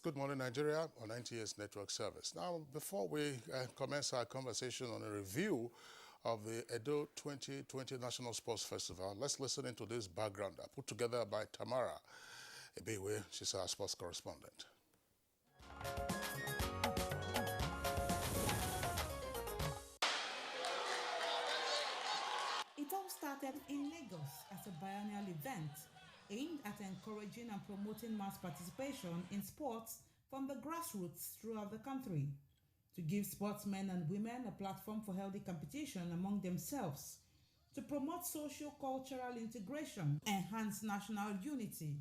It's Good Morning Nigeria on NTS Network Service. Now, before we commence our conversation on a review of the Edo 2020 National Sports Festival, let's listen into this background put together by Tamara Ebewe. She's our sports correspondent. It all started in Lagos as a biennial event aimed at encouraging and promoting mass participation in sports from the grassroots throughout the country, to give sportsmen and women a platform for healthy competition among themselves, to promote socio-cultural integration, enhance national unity.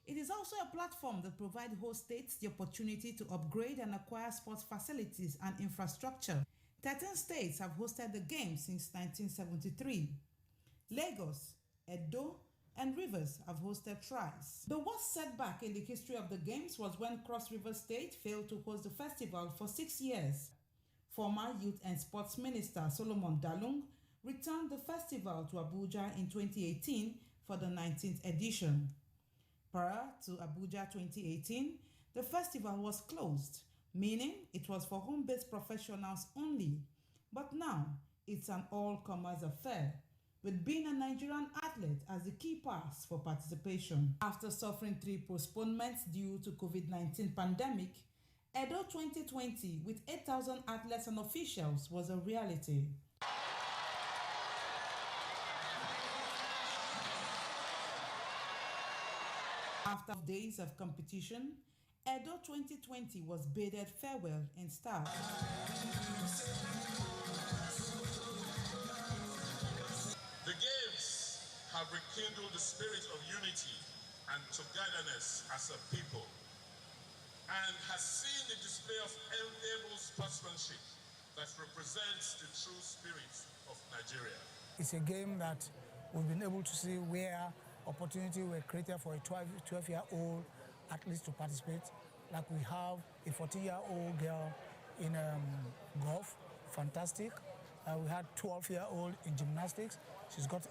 It is also a platform that provides host states the opportunity to upgrade and acquire sports facilities and infrastructure. 13 states have hosted the Games since 1973. Lagos, Edo, and Rivers have hosted tries. The worst setback in the history of the Games was when Cross River State failed to host the festival for 6 years. Former Youth and Sports Minister Solomon Dalung returned the festival to Abuja in 2018 for the 19th edition. Prior to Abuja 2018, the festival was closed, meaning it was for home-based professionals only. But now, it's an all-comers affair, with being a Nigerian athlete as the key pass for participation. After suffering 3 postponements due to COVID-19 pandemic, Edo 2020 with 8,000 athletes and officials was a reality. After days of competition, Edo 2020 was bided farewell in style. The Games have rekindled the spirit of unity and togetherness as a people, and has seen the display of enviable sportsmanship that represents the true spirit of Nigeria. It's a game that we've been able to see where opportunities were created for a 12-year-old athletes to participate. Like we have a 14-year-old girl in golf, fantastic. We had 12-year-old in gymnastics.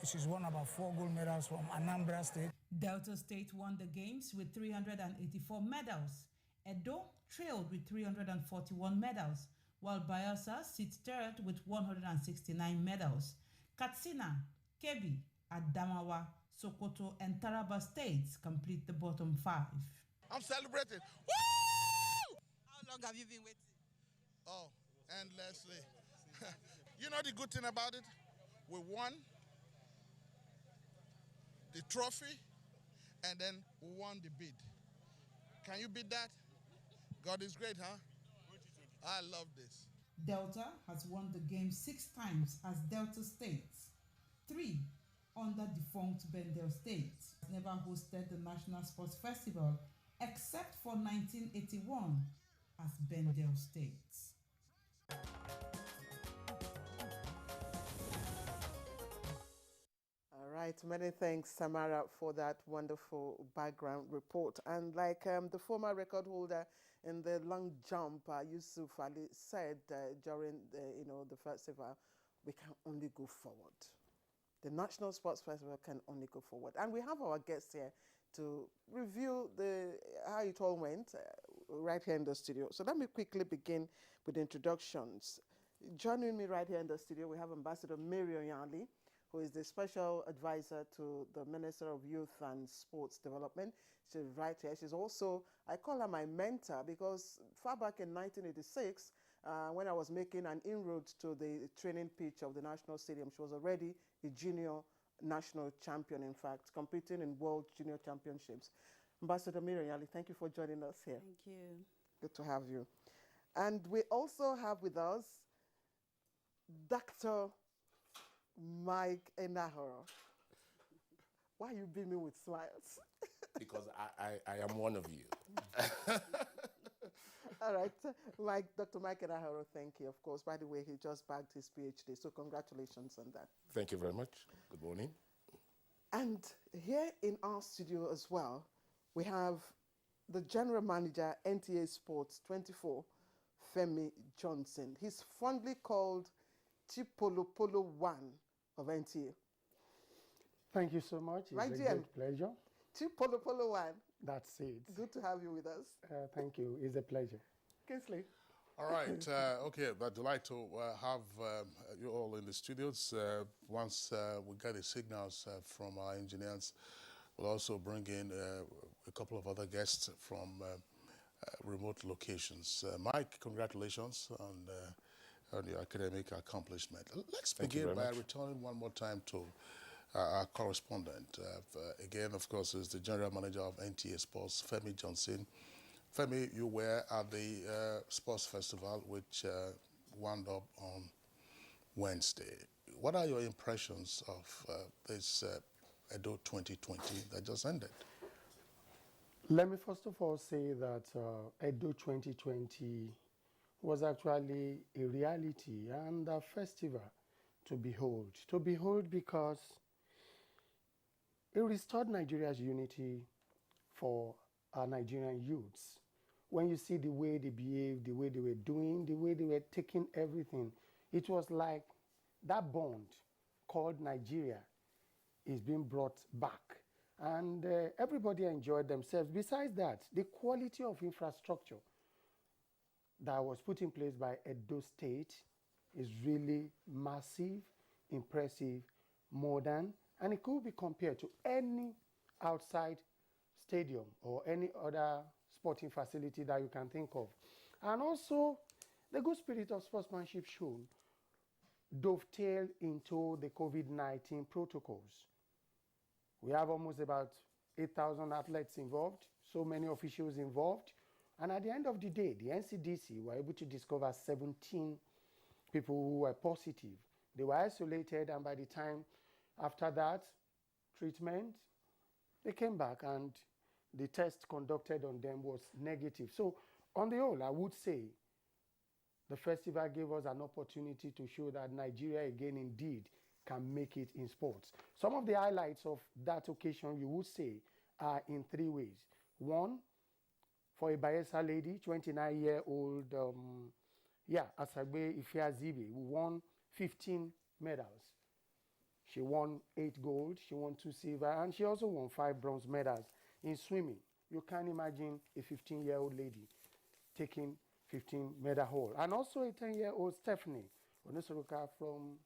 She's won about 4 gold medals from Anambra State. Delta State won the Games with 384 medals. Edo trailed with 341 medals, while Bayelsa sits third with 169 medals. Katsina, Kebbi, Adamawa, Sokoto, and Taraba states complete the bottom 5. I'm celebrating. Woo! How long have you been waiting? Oh, endlessly. You know the good thing about it? We won the trophy, and then we won the bid. Can you beat that? God is great, huh? I love this. Delta has won the game 6 times as Delta States. 3 under defunct Bendel State. Never hosted the National Sports Festival except for 1981 as Bendel States. All right, many thanks, Tamara, for that wonderful background report. And like the former record holder in the long jump, Yusuf Ali, said during the festival, we can only go forward. The National Sports Festival can only go forward. And we have our guests here to review how it all went right here in the studio. So let me quickly begin with introductions. Joining me right here in the studio, we have Ambassador Mary Onyali, who is the Special Advisor to the Minister of Youth and Sports Development. She's right here. She's also, I call her my mentor, because far back in 1986, when I was making an inroad to the training pitch of the National Stadium, she was already a junior national champion, in fact, competing in World Junior Championships. Ambassador Mary Onyali, thank you for joining us here. Thank you. Good to have you. And we also have with us Dr. Mike Enahoro. Why are you beaming with smiles? Because I am one of you. All right, Dr. Mike Enahoro, thank you. Of course, by the way, he just bagged his PhD, so congratulations on that. Thank you very much. Good morning. And here in our studio as well, we have the General Manager, NTA Sports 24, Femi Johnson. He's fondly called Chipolo Polo 1 of NTA. Thank you so much. It's Right, a GM? great pleasure. Chief Polo Polo One. That's it. Good to have you with us. Thank you. It's a pleasure. Kingsley. All right. Okay. But delight to have you all in the studios. Once we get the signals from our engineers, we'll also bring in a couple of other guests from remote locations. Mike, congratulations on your academic accomplishment. Let's begin by returning one more time to our correspondent. Again, of course, is the General Manager of NTA Sports, Femi Johnson. Femi, you were at the Sports Festival, which wound up on Wednesday. What are your impressions of this Edo 2020 that just ended? Let me first of all say that Edo 2020 was actually a reality and a festival to behold. To behold because it restored Nigeria's unity for our Nigerian youths. When you see the way they behaved, the way they were doing, the way they were taking everything, it was like that bond called Nigeria is being brought back. And everybody enjoyed themselves. Besides that, the quality of infrastructure that was put in place by Edo State is really massive, impressive, modern, and it could be compared to any outside stadium or any other sporting facility that you can think of. And also, the good spirit of sportsmanship shown dovetailed into the COVID-19 protocols. We have almost about 8,000 athletes involved, so many officials involved. And at the end of the day, the NCDC were able to discover 17 people who were positive. They were isolated, and by the time after that treatment, they came back and the test conducted on them was negative. So on the whole, I would say the festival gave us an opportunity to show that Nigeria again indeed can make it in sports. Some of the highlights of that occasion, you would say, are in three ways. One, for a Bayelsa lady, 29-year-old, Asagbe Ifeazibe, who won 15 medals. She won 8 gold, she won 2 silver, and she also won 5 bronze medals in swimming. You can't imagine a 15-year-old lady taking 15 medal haul. And also a 10-year-old Stephanie Onosoroka from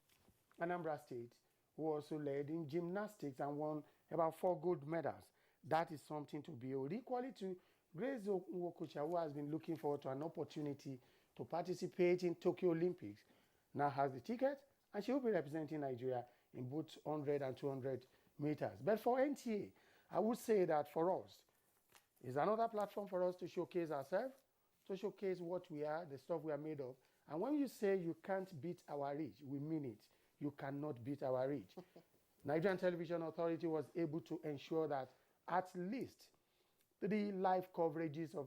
Anambra State, who also led in gymnastics and won about 4 gold medals. That is something to behold. Equally to Grace Nwokocha, who has been looking forward to an opportunity to participate in Tokyo Olympics, now has the ticket, and she will be representing Nigeria in both 100 and 200 meters. But for NTA, I would say that for us, it's another platform for us to showcase ourselves, to showcase what we are, the stuff we are made of. And when you say you can't beat our reach, we mean it. You cannot beat our reach. Nigerian Television Authority was able to ensure that at least 3 live coverages of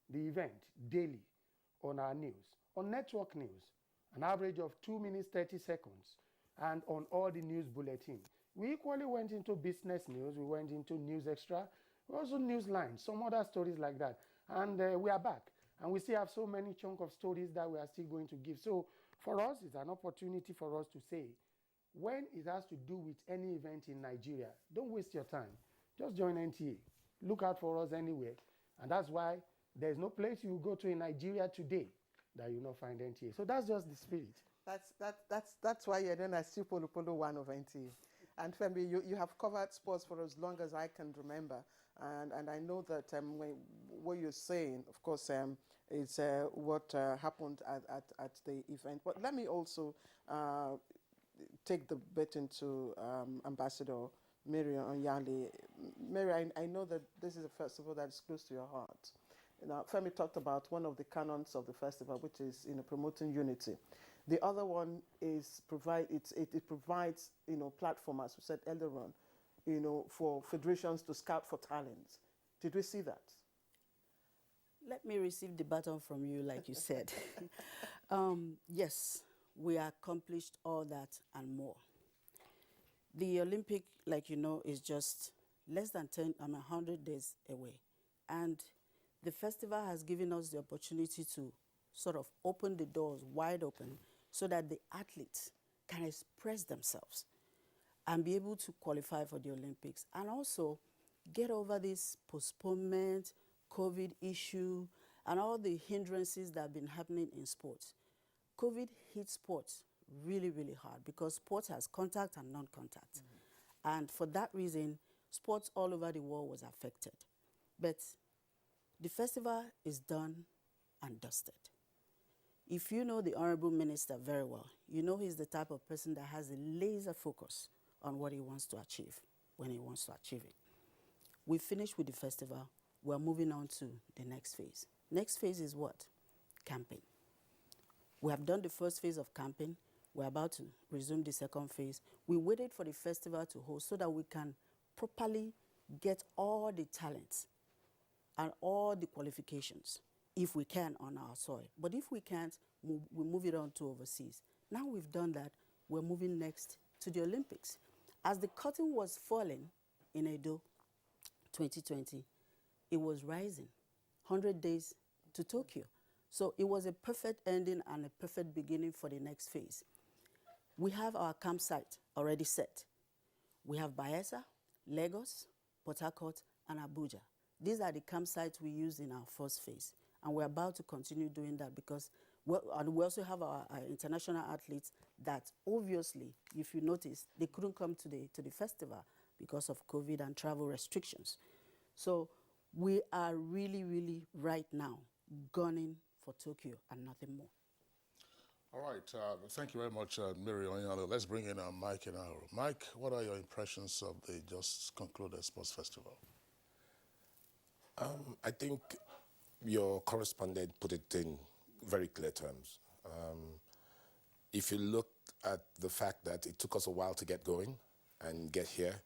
the event daily on our news, on network news, an average of 2 minutes, 30 seconds, and on all the news bulletins. We equally went into business news, we went into news extra, we also newsline, some other stories like that. And we are back. And we still have so many chunk of stories that we are still going to give. So for us, it's an opportunity for us to say, when it has to do with any event in Nigeria, don't waste your time. Just join NTA. Look out for us anywhere. And that's why there's no place you go to in Nigeria today that you not find NTA. So that's just the spirit. That's why you're known as Chief Polo Polo One of NTA. And Femi, you have covered sports for as long as I can remember. And I know that what you're saying, of course, is what happened at the event. But let me also take the baton to Ambassador Mary Onyali. Mary, I know that this is a festival that is close to your heart. Femi talked about one of the canons of the festival, which is promoting unity. The other one is it provides platform, as we said earlier on, for federations to scout for talent. Did we see that? Let me receive the baton from you, like you said. Yes, we accomplished all that and more. The Olympic, like you know, is just less than 100 days away. And the festival has given us the opportunity to sort of open the doors wide open so that the athletes can express themselves and be able to qualify for the Olympics, and also get over this postponement, COVID issue, and all the hindrances that have been happening in sports. COVID hit sports really, really hard because sports has contact and non-contact. And for that reason, sports all over the world was affected. But the festival is done and dusted. If you know the Honorable Minister very well, you know he's the type of person that has a laser focus on what he wants to achieve when he wants to achieve it. We finished with the festival. We're moving on to the next phase. Next phase is what? Camping. We have done the first phase of camping. We're about to resume the second phase. We waited for the festival to host so that we can properly get all the talents and all the qualifications, if we can, on our soil. But if we can't, we move it on to overseas. Now we've done that, we're moving next to the Olympics. As the curtain was falling in Edo 2020, it was rising, 100 days to Tokyo. So it was a perfect ending and a perfect beginning for the next phase. We have our campsite already set. We have Bayelsa, Lagos, Port Harcourt, and Abuja. These are the campsites we used in our first phase. And we're about to continue doing that because and we also have our international athletes that obviously, if you notice, they couldn't come to the festival because of COVID and travel restrictions. So we are really, really right now gunning for Tokyo and nothing more. All right, thank you very much, Mary Onyalo. Let's bring in Mike and Aro. Mike, what are your impressions of the just concluded sports festival? I think your correspondent put it in very clear terms. If you look at the fact that it took us a while to get going and get here,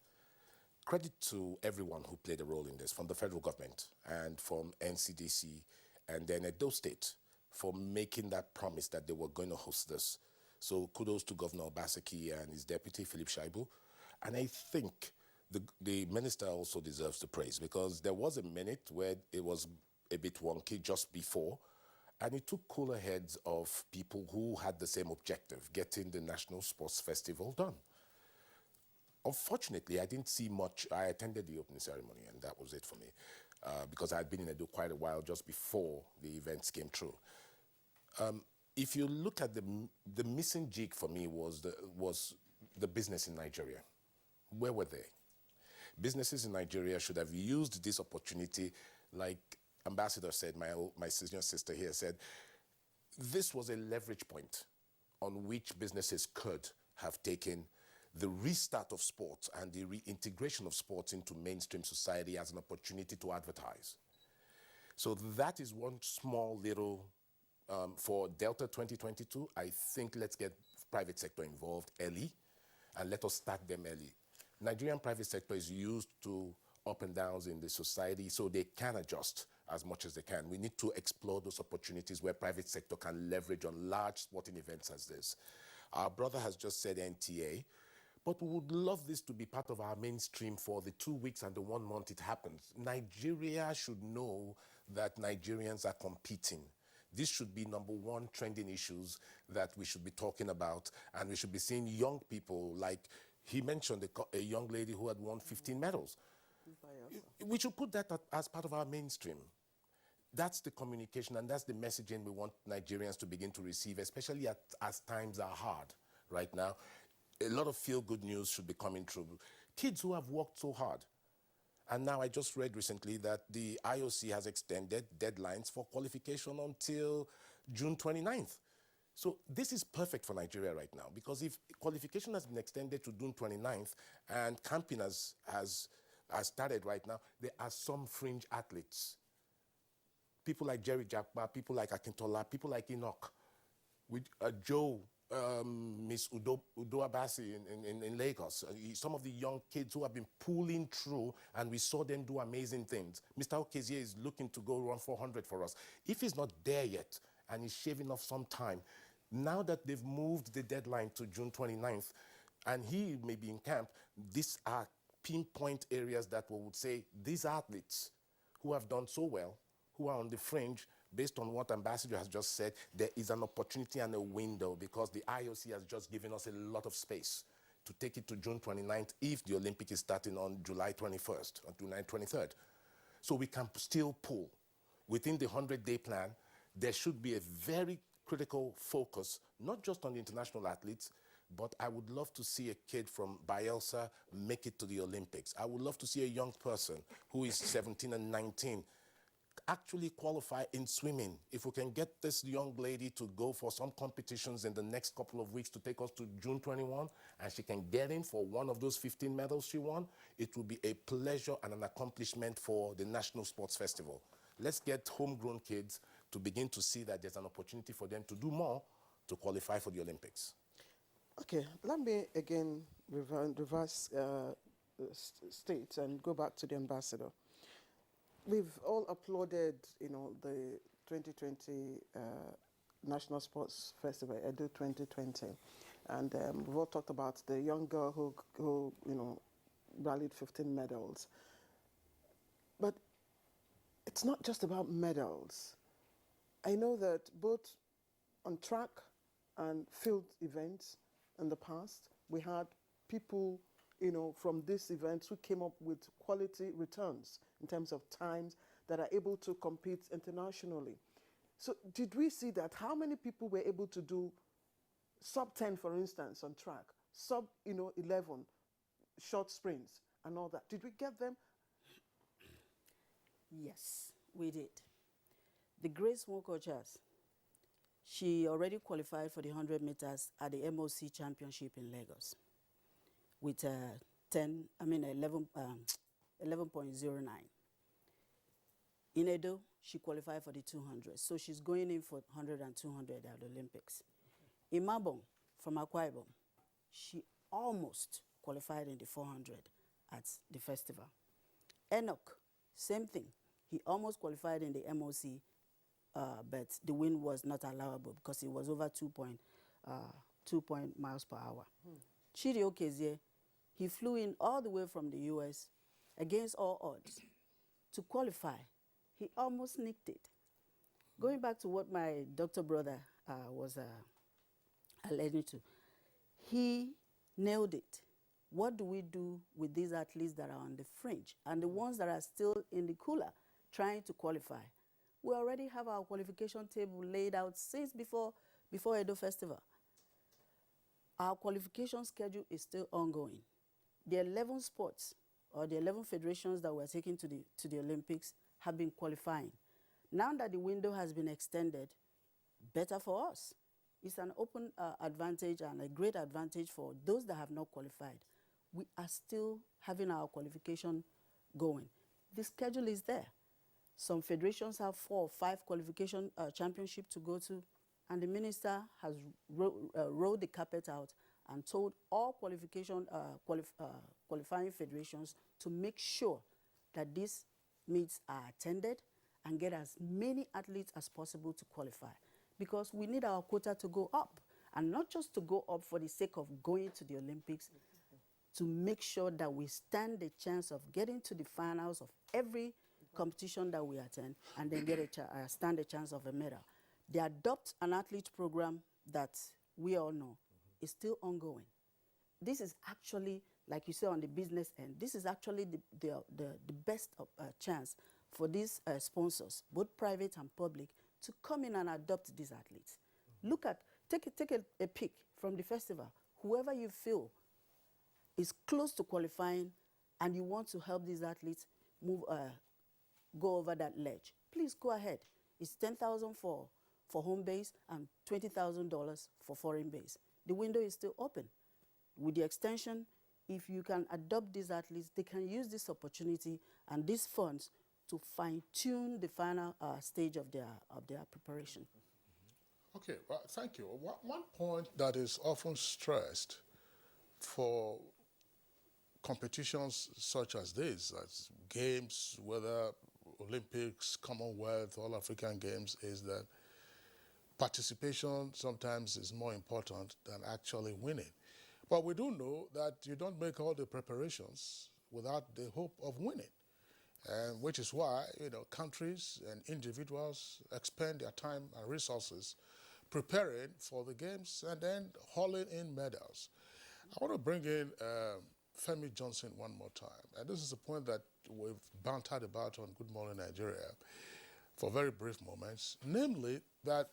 credit to everyone who played a role in this, from the federal government and from NCDC and then Edo State for making that promise that they were going to host this. So kudos to Governor Obaseki and his deputy, Philip Shaibu. And I think the minister also deserves the praise because there was a minute where it was a bit wonky just before, and it took cooler heads of people who had the same objective, getting the National Sports Festival done. Unfortunately, I didn't see much. I attended the opening ceremony, and that was it for me, because I had been in Edo quite a while just before the events came through. If you look at the missing jig for me was the business in Nigeria. Where were they? Businesses in Nigeria should have used this opportunity, like Ambassador said, my senior sister here said, this was a leverage point on which businesses could have taken the restart of sports and the reintegration of sports into mainstream society as an opportunity to advertise. So that is one small little, for Delta 2022, I think let's get private sector involved early and let us start them early. Nigerian private sector is used to up and downs in the society, so they can adjust as much as they can. We need to explore those opportunities where private sector can leverage on large sporting events as this. Our brother has just said NTA, but we would love this to be part of our mainstream for the 2 weeks and the 1 month it happens. Nigeria should know that Nigerians are competing. This should be #1 trending issues that we should be talking about, and we should be seeing young people, like he mentioned a young lady who had won 15 medals. We should put that as part of our mainstream. That's the communication and that's the messaging we want Nigerians to begin to receive, especially as times are hard right now. A lot of feel-good news should be coming through. Kids who have worked so hard. And now I just read recently that the IOC has extended deadlines for qualification until June 29th. So this is perfect for Nigeria right now, because if qualification has been extended to June 29th and camping has started right now, there are some fringe athletes. People like Jerry Jakpa, people like Akintola, people like Enoch, with Joe, Miss Udo Abasi in Lagos, some of the young kids who have been pulling through, and we saw them do amazing things. Mr. Okezie is looking to go run 400 for us. If he's not there yet, and he's shaving off some time, now that they've moved the deadline to June 29th, and he may be in camp, these are pinpoint areas that we would say, these athletes who have done so well, who are on the fringe, based on what Ambassador has just said, there is an opportunity and a window because the IOC has just given us a lot of space to take it to June 29th if the Olympic is starting on July 21st or July 23rd. So we can still pull. Within the 100-day plan, there should be a very critical focus, not just on the international athletes, but I would love to see a kid from Bielsa make it to the Olympics. I would love to see a young person who is 17 and 19 actually qualify in swimming. If we can get this young lady to go for some competitions in the next couple of weeks to take us to June 21, and she can get in for one of those 15 medals she won, it will be a pleasure and an accomplishment for the National Sports Festival. Let's get homegrown kids to begin to see that there's an opportunity for them to do more to qualify for the Olympics. Okay, let me again reverse states and go back to the ambassador. We've all applauded, you know, the 2020 National Sports Festival, Edo 2020, and we've all talked about the young girl who you know, rallied 15 medals. But it's not just about medals. I know that both on track and field events in the past, we had people, you know, from these events who came up with quality returns in terms of times that are able to compete internationally. So did we see that? How many people were able to do sub 10, for instance, on track, sub, you know, 11 short sprints and all that? Did we get them? Yes, we did. The Grace Nwokochas, she already qualified for the 100 meters at the MOC Championship in Lagos with 11.09. In Edo, she qualified for the 200. So she's going in for 100 and 200 at the Olympics. In Mabong, from Akwa Ibom, she almost qualified in the 400 at the festival. Enoch, same thing. He almost qualified in the MOC, but the wind was not allowable because it was over 2 miles per hour. Chidi Okezie, he flew in all the way from the US against all odds to qualify. He almost nicked it. Going back to what my doctor brother was alluding to, he nailed it. What do we do with these athletes that are on the fringe and the ones that are still in the cooler trying to qualify? We already have our qualification table laid out since before Edo Festival. Our qualification schedule is still ongoing. The 11 sports or the 11 federations that we're taking to the Olympics have been qualifying. Now that the window has been extended, better for us. It's an open advantage and a great advantage for those that have not qualified. We are still having our qualification going. The schedule is there. Some federations have 4 or 5 qualification championships to go to, and the minister has rolled the carpet out and told all qualifying federations to make sure that these meets are attended and get as many athletes as possible to qualify, because we need our quota to go up, and not just to go up for the sake of going to the Olympics, to make sure that we stand the chance of getting to the finals of every competition that we attend, and then stand a chance of a medal. The Adopt an Athlete program that we all know is still ongoing. This is actually, like you say, on the business end, this is actually the best chance for these sponsors, both private and public, to come in and adopt these athletes. Look at, take a pick from the festival. Whoever you feel is close to qualifying and you want to help these athletes go over that ledge, please go ahead. It's $10,000 for home base and $20,000 for foreign base. The window is still open. With the extension, if you can adopt these athletes, they can use this opportunity and these funds to fine-tune the final stage of their preparation. Okay, well, thank you. One point that is often stressed for competitions such as this, as games, whether Olympics, Commonwealth, all African games, is that participation sometimes is more important than actually winning. But we do know that you don't make all the preparations without the hope of winning, and which is why, you know, countries and individuals expend their time and resources preparing for the games and then hauling in medals. I want to bring in Femi Johnson one more time. And this is a point that we've bantered about on Good Morning Nigeria for very brief moments. Namely, that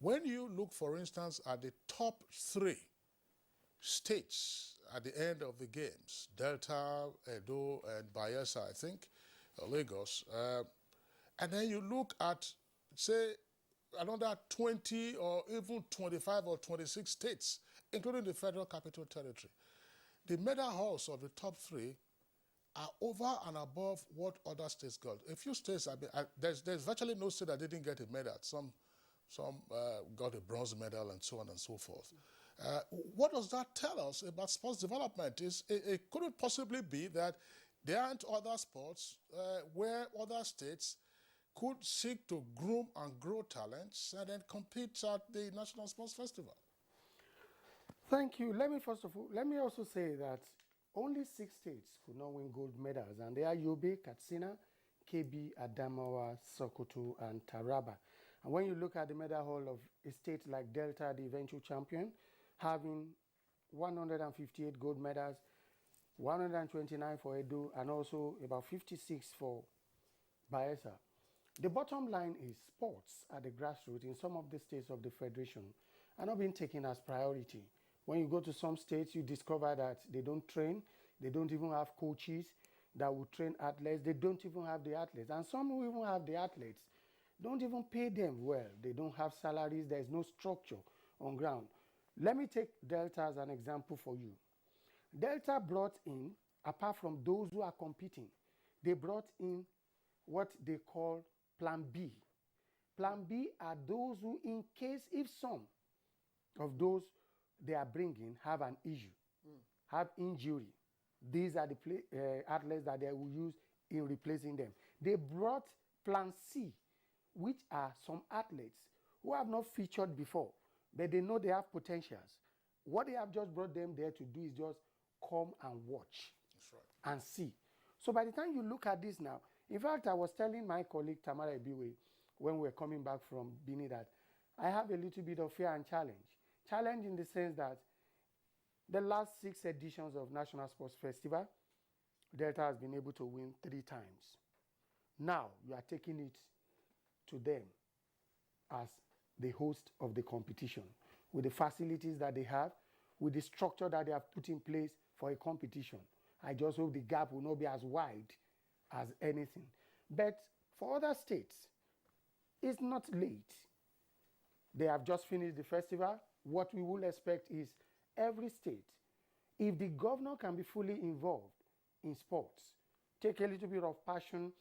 when you look, for instance, at the top 3 states at the end of the games, Delta, Edo, and Bayelsa, I think, Lagos, and then you look at, say, another 20 or even 25 or 26 states, including the Federal Capital Territory. The medal hauls of the top 3 are over and above what other states got. A few states, there's virtually no state that didn't get a medal. Some got a bronze medal and so on and so forth. What does that tell us about sports development? It couldn't possibly be that there aren't other sports where other states could seek to groom and grow talents and then compete at the National Sports Festival. Thank you. Let me also say that only 6 states could not win gold medals, and they are Yobe, Katsina, Kebbi, Adamawa, Sokoto, and Taraba. And when you look at the medal haul of a state like Delta, the eventual champion, having 158 gold medals, 129 for Edo, and also about 56 for Bayelsa. The bottom line is sports at the grassroots in some of the states of the Federation are not being taken as priority. When you go to some states, you discover that they don't train, they don't even have coaches that will train athletes, they don't even have the athletes. And some who even have the athletes don't even pay them well. They don't have salaries, there's no structure on ground. Let me take Delta as an example for you. Delta brought in, apart from those who are competing, they brought in what they call Plan B. Plan B are those who, in case if some of those they are bringing have an issue, have injury, these are the athletes that they will use in replacing them. They brought Plan C, which are some athletes who have not featured before, but they know they have potentials. What they have just brought them there to do is just come and watch. That's right. And see. So by the time you look at this now, in fact, I was telling my colleague Tamara Ibiwe when we were coming back from Benin that I have a little bit of fear and challenge. Challenge in the sense that the last 6 editions of National Sports Festival, Delta has been able to win 3 times. Now you are taking it to them as the host of the competition, with the facilities that they have, with the structure that they have put in place for a competition. I just hope the gap will not be as wide as anything. But for other states, it's not late. They have just finished the festival. What we will expect is every state, if the governor can be fully involved in sports, take a little bit of passion,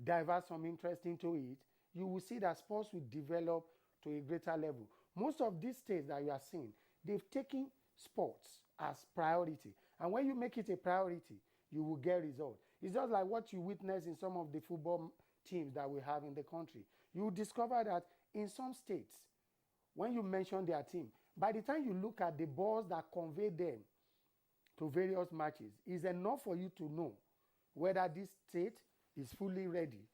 divert some interest into it, you will see that sports will develop to a greater level. Most of these states that you are seeing, they've taken sports as priority. And when you make it a priority, you will get results. It's just like what you witness in some of the football teams that we have in the country. You will discover that in some states, when you mention their team, by the time you look at the balls that convey them to various matches, it's enough for you to know whether this state is fully ready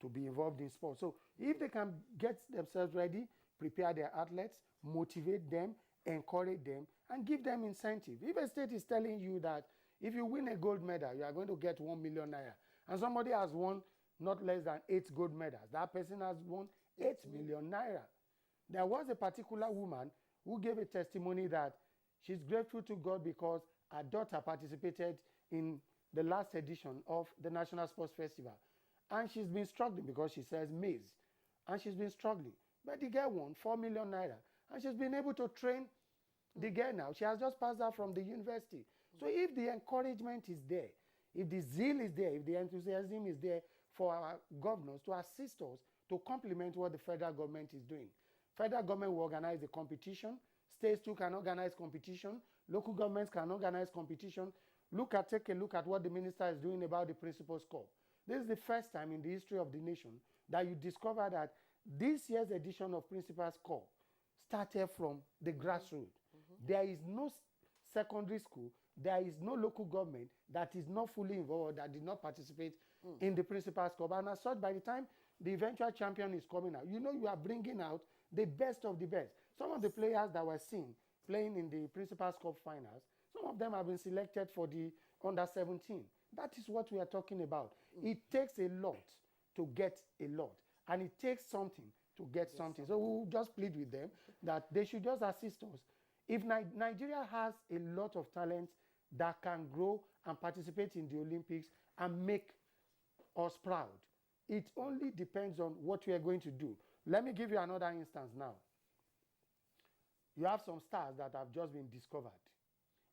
to be involved in sports. So if they can get themselves ready, prepare their athletes, motivate them, encourage them, and give them incentive. If a state is telling you that if you win a gold medal, you are going to get 1 million naira, and somebody has won not less than 8 gold medals, that person has won 8 million naira. There was a particular woman who gave a testimony that she's grateful to God because her daughter participated in the last edition of the National Sports Festival. And she's been struggling because she says maize. And she's been struggling. But the girl won 4 million naira. And she's been able to train the girl now. She has just passed out from the university. So if the encouragement is there, if the zeal is there, if the enthusiasm is there for our governors to assist us to complement what the federal government is doing. Federal government will organize the competition. States too can organize competition. Local governments can organize competition. Take a look at what the minister is doing about the Principals Cup. This is the first time in the history of the nation that you discover that this year's edition of Principals Cup started from the grassroots. There is no secondary school, there is no local government that is not fully involved, that did not participate in the Principals Cup. And as such, by the time the eventual champion is coming out, you know you are bringing out the best of the best. Some of the players that were seen playing in the Principals Cup finals, Some of them have been selected for the under 17. That is what we are talking about. It takes a lot to get a lot, and it takes something to get something. So we'll just plead with them that they should just assist us. If Nigeria has a lot of talent that can grow and participate in the Olympics and make us proud, it only depends on what we are going to do. Let me give you another instance now. You have some stars that have just been discovered.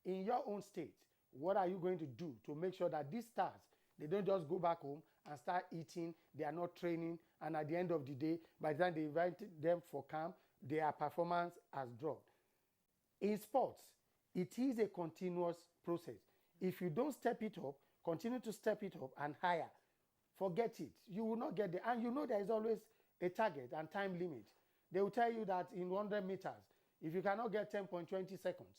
In your own state, what are you going to do to make sure that these stars, they don't just go back home and start eating, they are not training, and at the end of the day, by the time they invite them for camp, their performance has dropped. In sports, it is a continuous process. If you don't step it up, continue to step it up and higher, forget it. You will not get there. And you know there is always a target and time limit. They will tell you that in 100 meters, if you cannot get 10.20 seconds,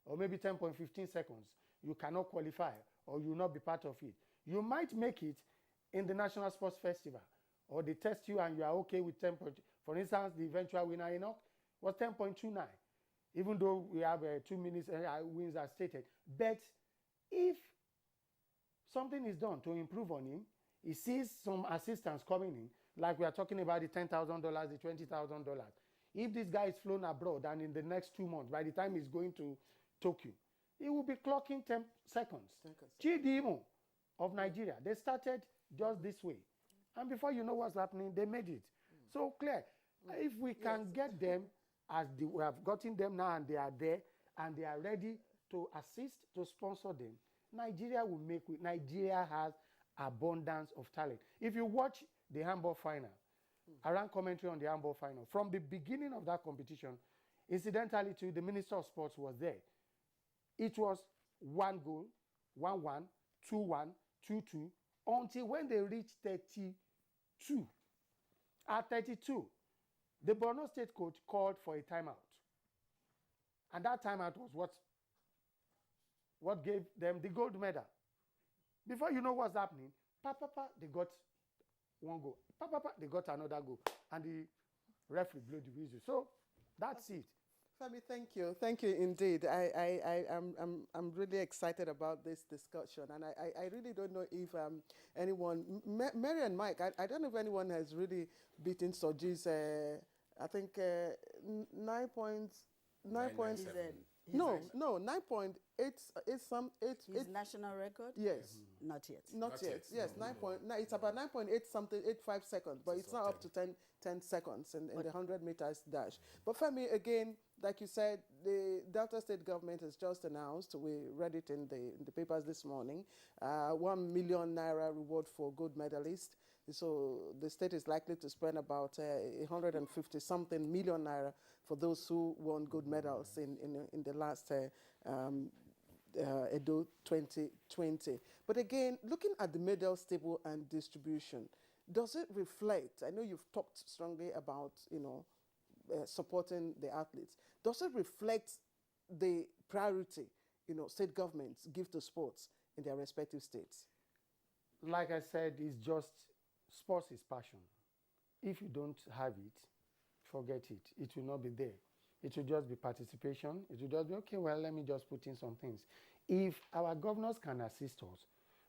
or maybe 10.15 seconds, you cannot qualify, or you will not be part of it. You might make it in the National Sports Festival, or they test you and you are okay with 10. For instance, the eventual winner, Enoch, was 10.29, even though we have 2 minutes wins as stated. But if something is done to improve on him, he sees some assistance coming in, like we are talking about the $10,000, the $20,000. If this guy is flown abroad and in the next 2 months, by the time he's going to Tokyo, he will be clocking 10 seconds. Chidimo of Nigeria, they started just this way. And before you know what's happening, they made it. So clear. If we can get them, as we have gotten them now and they are there, and they are ready to assist, to sponsor them, Nigeria will make it. Nigeria has abundance of talent. If you watch the handball final, I ran commentary on the handball final. From the beginning of that competition, incidentally too, the Minister of Sports was there. It was 1 goal, 1-1, 2-1, 2-2, until when they reached 32. At 32, the Borno State coach called for a timeout. And that timeout was what gave them the gold medal. Before you know what's happening, they got 1 goal. They got another goal. And the referee blew the whistle. So that's it. Femi, thank you. Thank you indeed. I'm really excited about this discussion. And I really don't know if anyone, Mary and Mike, I don't know if anyone has really beaten Soji's, I think 9 points. 9 points. No, 9.8. His national record? Yes. Not yet. Not yet. Yes, 9.9. It's about 9.8 something, 85 seconds, but it's not up to 10 seconds in the 100 meters dash. But Femi, again, like you said, the Delta State government has just announced, we read it in the papers this morning, 1 million naira reward for gold medalists. So the state is likely to spend about 150 something million naira for those who won gold medals in the last Edo 2020. But again, looking at the medal table and distribution, does it reflect, I know you've talked strongly about, supporting the athletes. Does it reflect the priority, state governments give to sports in their respective states? Like I said, it's just, sports is passion. If you don't have it, forget it. It will not be there. It will just be participation. It will just be, okay, well, let me just put in some things. If our governors can assist us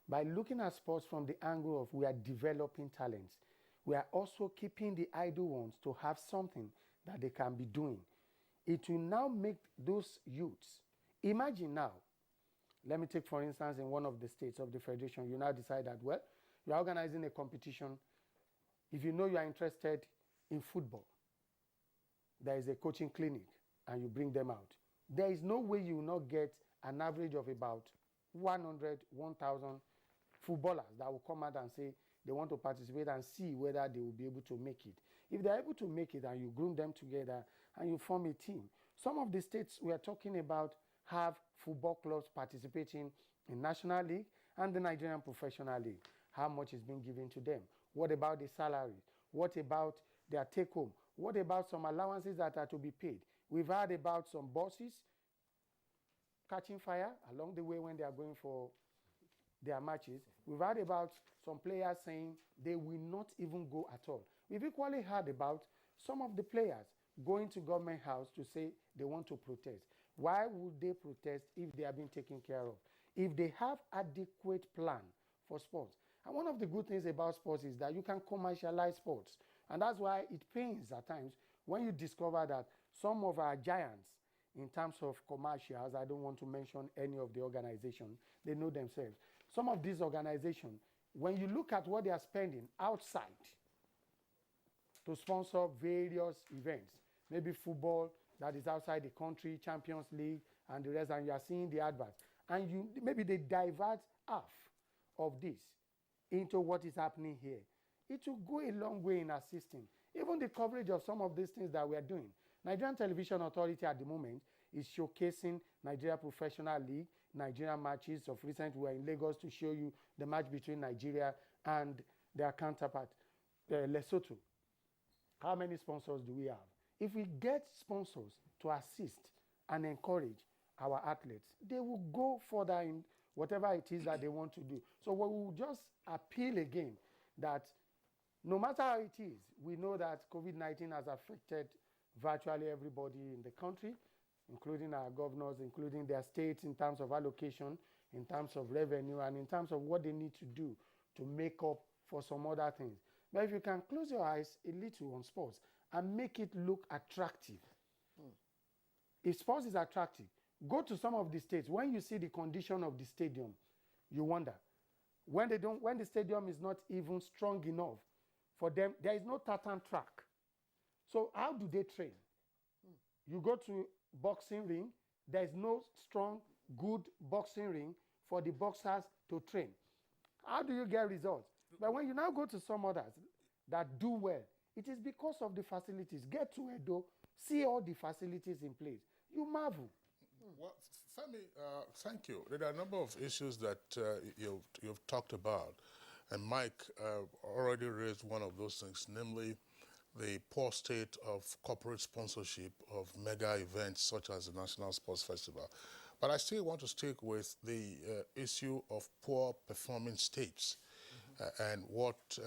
by looking at sports from the angle of we are developing talents, we are also keeping the idle ones to have something that they can be doing. It will now make those youths, imagine now, let me take for instance in one of the states of the federation, you now decide that, well, you are organizing a competition. If you know you are interested in football, there is a coaching clinic and you bring them out. There is no way you will not get an average of about 100, 1,000 footballers that will come out and say they want to participate and see whether they will be able to make it. If they're able to make it and you groom them together and you form a team, some of the states we are talking about have football clubs participating in National League and the Nigerian Professional League. How much is being given to them? What about the salary? What about their take-home? What about some allowances that are to be paid? We've heard about some bosses catching fire along the way when they are going for their matches. We've heard about some players saying they will not even go at all. We've equally heard about some of the players going to government house to say they want to protest. Why would they protest if they are being taken care of? If they have adequate plan for sports. And one of the good things about sports is that you can commercialize sports. And that's why it pains at times when you discover that some of our giants, in terms of commercials, I don't want to mention any of the organizations, they know themselves. Some of these organizations, when you look at what they are spending outside to sponsor various events, maybe football that is outside the country, Champions League, and the rest, and you are seeing the adverts, and maybe they divert half of this into what is happening here. It will go a long way in assisting. Even the coverage of some of these things that we are doing. Nigerian Television Authority at the moment is showcasing Nigeria Professional League, Nigerian matches. Of recent, we were in Lagos to show you the match between Nigeria and their counterpart, Lesotho. How many sponsors do we have? If we get sponsors to assist and encourage our athletes, they will go further in whatever it is that they want to do. So we will just appeal again that no matter how it is, we know that COVID-19 has affected virtually everybody in the country, including our governors, including their states in terms of allocation, in terms of revenue, and in terms of what they need to do to make up for some other things. But if you can close your eyes a little on sports and make it look attractive. If sports is attractive, go to some of the states. When you see the condition of the stadium, you wonder. When the stadium is not even strong enough for them, there is no tartan track. So how do they train? You go to boxing ring, there is no strong, good boxing ring for the boxers to train. How do you get results? But when you now go to some others that do well, it is because of the facilities. Get to Edo, see all the facilities in place. You marvel. Well, Femi, thank you. There are a number of issues that you've talked about, and Mike already raised one of those things, namely the poor state of corporate sponsorship of mega events such as the National Sports Festival. But I still want to stick with the issue of poor performing states and what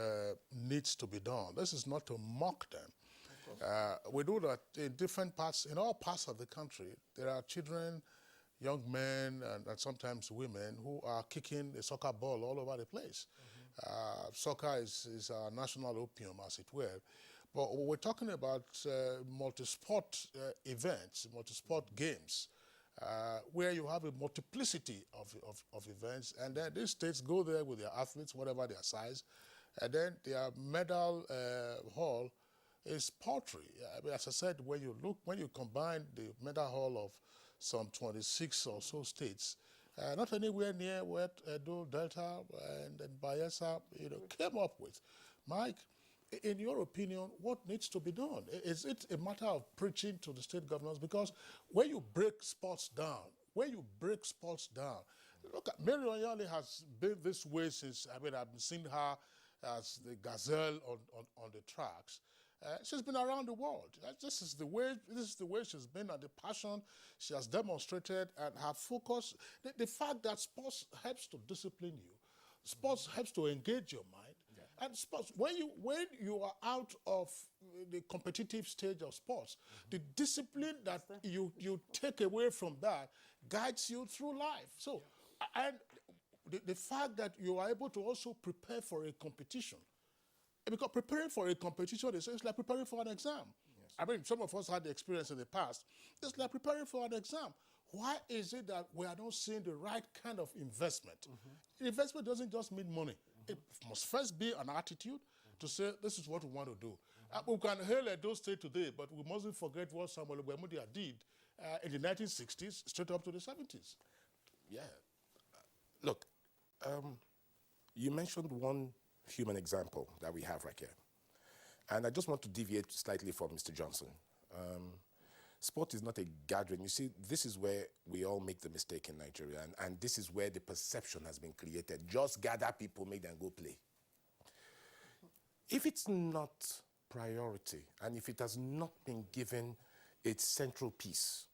needs to be done. This is not to mock them. We do that in different parts, in all parts of the country. There are children, young men, and sometimes women who are kicking the soccer ball all over the place. Soccer is our national opium, as it were. But we're talking about multi-sport events, multi-sport games, where you have a multiplicity of events, and then these states go there with their athletes, whatever their size, and then their medal haul is paltry. I mean, as I said, when you combine the medal haul of some 26 or so states, not anywhere near what Edo, Delta, and Bayelsa, came up with. Mike, in your opinion, what needs to be done? Is it a matter of preaching to the state governors? Because when you break sports down, look, Mary Onyali has been this way since, I've been seeing her as the gazelle on the tracks. She's been around the world. This is the way she's been, and the passion she has demonstrated, and her focus. The fact that sports helps to discipline you, sports helps to engage your mind. And sports, when you are out of the competitive stage of sports, the discipline that you take away from that guides you through life. So, and the fact that you are able to also prepare for a competition, because preparing for a competition is like preparing for an exam. Yes. I mean, some of us had the experience in the past. It's like preparing for an exam. Why is it that we are not seeing the right kind of investment? Investment doesn't just mean money. It must first be an attitude to say, this is what we want to do. We can hail Edo State today, but we mustn't forget what Samuel Ogbemudia did in the 1960s, straight up to the 70s. Yeah. Look, you mentioned one human example that we have right here. And I just want to deviate slightly from Mr. Johnson. Sport is not a gathering. You see, this is where we all make the mistake in Nigeria, and this is where the perception has been created. Just gather people, make them go play. If it's not priority, and if it has not been given its central piece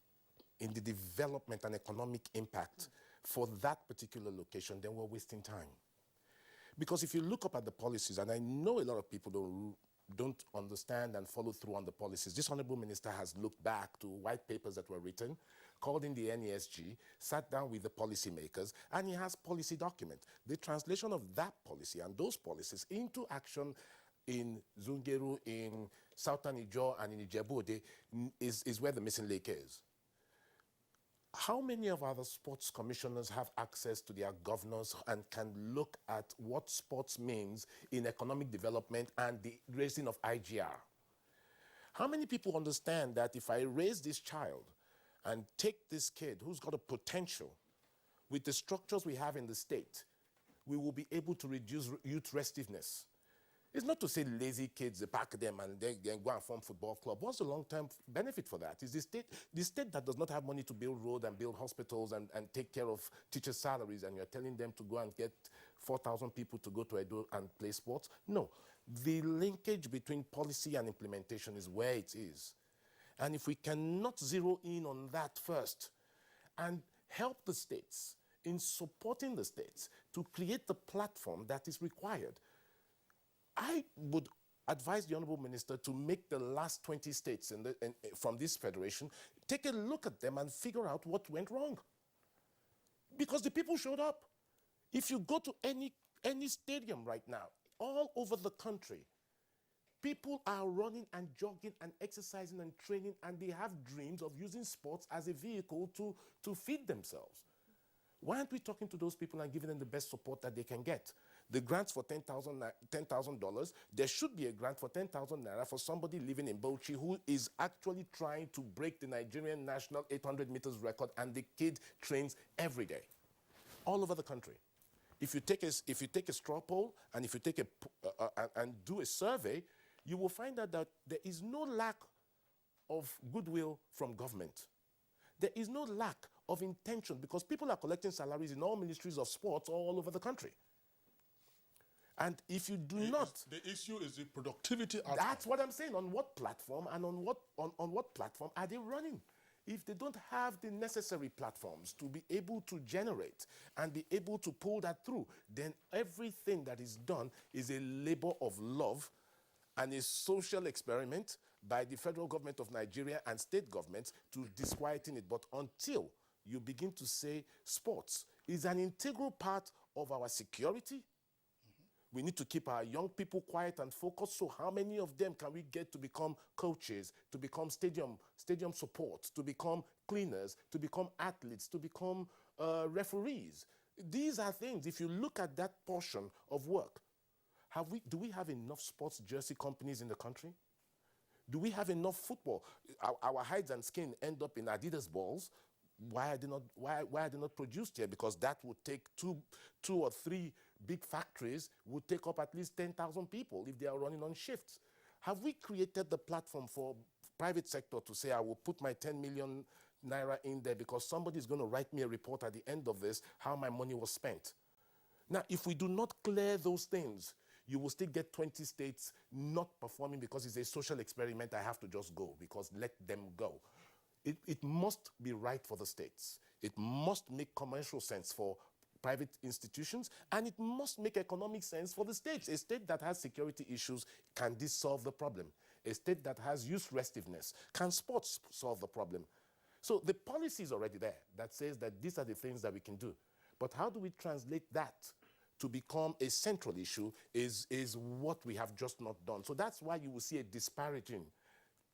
in the development and economic impact for that particular location, then we're wasting time. Because if you look up at the policies, and I know a lot of people don't understand and follow through on the policies. This Honorable Minister has looked back to white papers that were written called in the NESG, sat down with the policymakers, and he has policy document. The translation of that policy and those policies into action in Zungeru, in Southern Ijaw, and in Ijebu-Ode is where the missing link is. How many of other sports commissioners have access to their governors and can look at what sports means in economic development and the raising of IGR? How many people understand that if I raise this child and take this kid who's got a potential with the structures we have in the state, we will be able to reduce youth restiveness? It's not to say lazy kids, they pack them and then go and form football club. What's the long-term benefit for that? Is the state that does not have money to build roads and build hospitals and take care of teachers' salaries, and you're telling them to go and get 4,000 people to go to Edo and play sports? No. The linkage between policy and implementation is where it is. And if we cannot zero in on that first and help the states in supporting the states to create the platform that is required, I would advise the Honorable Minister to make the last 20 states from this federation, take a look at them and figure out what went wrong. Because the people showed up. If you go to any stadium right now, all over the country, people are running and jogging and exercising and training, and they have dreams of using sports as a vehicle to feed themselves. Why aren't we talking to those people and giving them the best support that they can get? The grants for $10,000, there should be a grant for 10,000 naira for somebody living in Bauchi who is actually trying to break the Nigerian national 800 meters record, and the kid trains every day, all over the country. If you take a straw poll and if you take and do a survey, you will find out that there is no lack of goodwill from government. There is no lack of intention, because people are collecting salaries in all ministries of sports all over the country. And if you do not... The issue is the productivity outcome. That's what I'm saying. On what platform and on what platform are they running? If they don't have the necessary platforms to be able to generate and be able to pull that through, then everything that is done is a labor of love and a social experiment by the federal government of Nigeria and state governments to disquieting it. But until you begin to say sports is an integral part of our security, we need to keep our young people quiet and focused. So how many of them can we get to become coaches, to become stadium support, to become cleaners, to become athletes, to become referees? These are things, if you look at that portion of work, do we have enough sports jersey companies in the country? Do we have enough football? Our hides and skin end up in Adidas balls. Why are they not produced here? Because that would take two or three big factories, would take up at least 10,000 people if they are running on shifts. Have we created the platform for private sector to say, I will put my 10 million naira in there because somebody is going to write me a report at the end of this, how my money was spent? Now, if we do not clear those things, you will still get 20 states not performing because it's a social experiment. I have to just go, because let them go. It must be right for the states. It must make commercial sense for private institutions, and it must make economic sense for the states. A state that has security issues, can this solve the problem? A state that has youth restiveness, can sports solve the problem? So the policy is already there that says that these are the things that we can do. But how do we translate that to become a central issue is what we have just not done. So that's why you will see a disparaging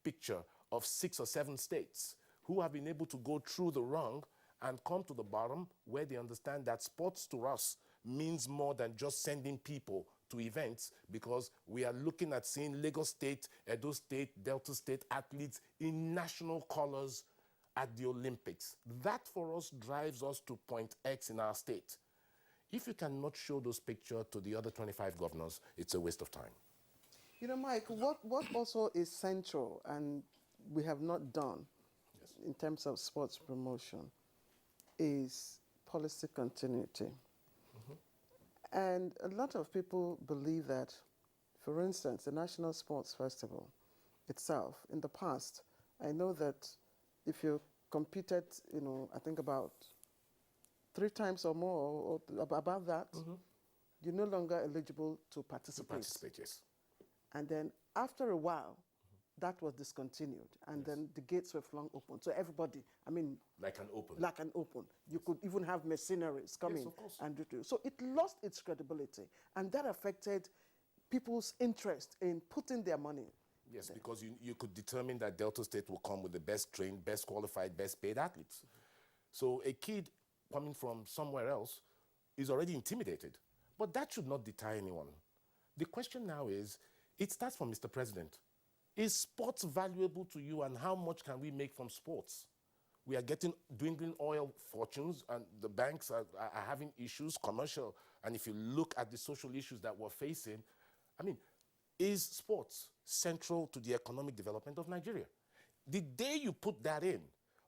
picture of 6 or 7 states who have been able to go through the wrong and come to the bottom, where they understand that sports to us means more than just sending people to events, because we are looking at seeing Lagos State, Edo State, Delta State athletes in national colors at the Olympics. That for us drives us to point X in our state. If you cannot show those pictures to the other 25 governors, it's a waste of time. You know, Mike, what also is central and we have not done in terms of sports promotion is policy continuity. And a lot of people believe that, for instance, the National Sports Festival itself, in the past, I know that if you competed, I think about 3 times or more, or above that, you're no longer eligible to participate. Yes. And then after a while, that was discontinued, and then the gates were flung open. So everybody, I mean, like an open. Like an open. You could even have mercenaries coming. Yes, of course. And do. So it lost its credibility, and that affected people's interest in putting their money. Yes, because you could determine that Delta State will come with the best trained, best qualified, best paid athletes. So a kid coming from somewhere else is already intimidated. But that should not deter anyone. The question now is, it starts from Mr. President. Is sports valuable to you, and how much can we make from sports? We are getting dwindling oil fortunes, and the banks are having issues, commercial. And if you look at the social issues that we're facing, I mean, is sports central to the economic development of Nigeria? The day you put that in,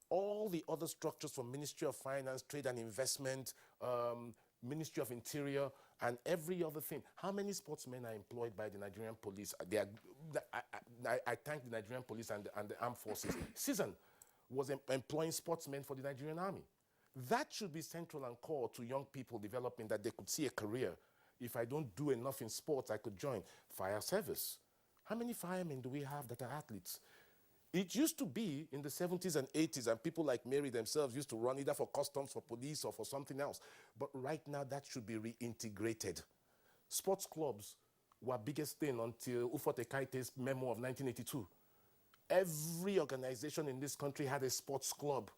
all the other structures from Ministry of Finance, Trade and Investment, Ministry of Interior, and every other thing. How many sportsmen are employed by the Nigerian police? I thank the Nigerian police and the armed forces. CISAN was employing sportsmen for the Nigerian army. That should be central and core to young people developing, that they could see a career. If I don't do enough in sports, I could join fire service. How many firemen do we have that are athletes? It used to be in the 70s and 80s, and people like Mary themselves used to run either for customs, for police, or for something else. But right now, that should be reintegrated. Sports clubs were biggest thing until Ufote Kaite's memo of 1982. Every organization in this country had a sports club.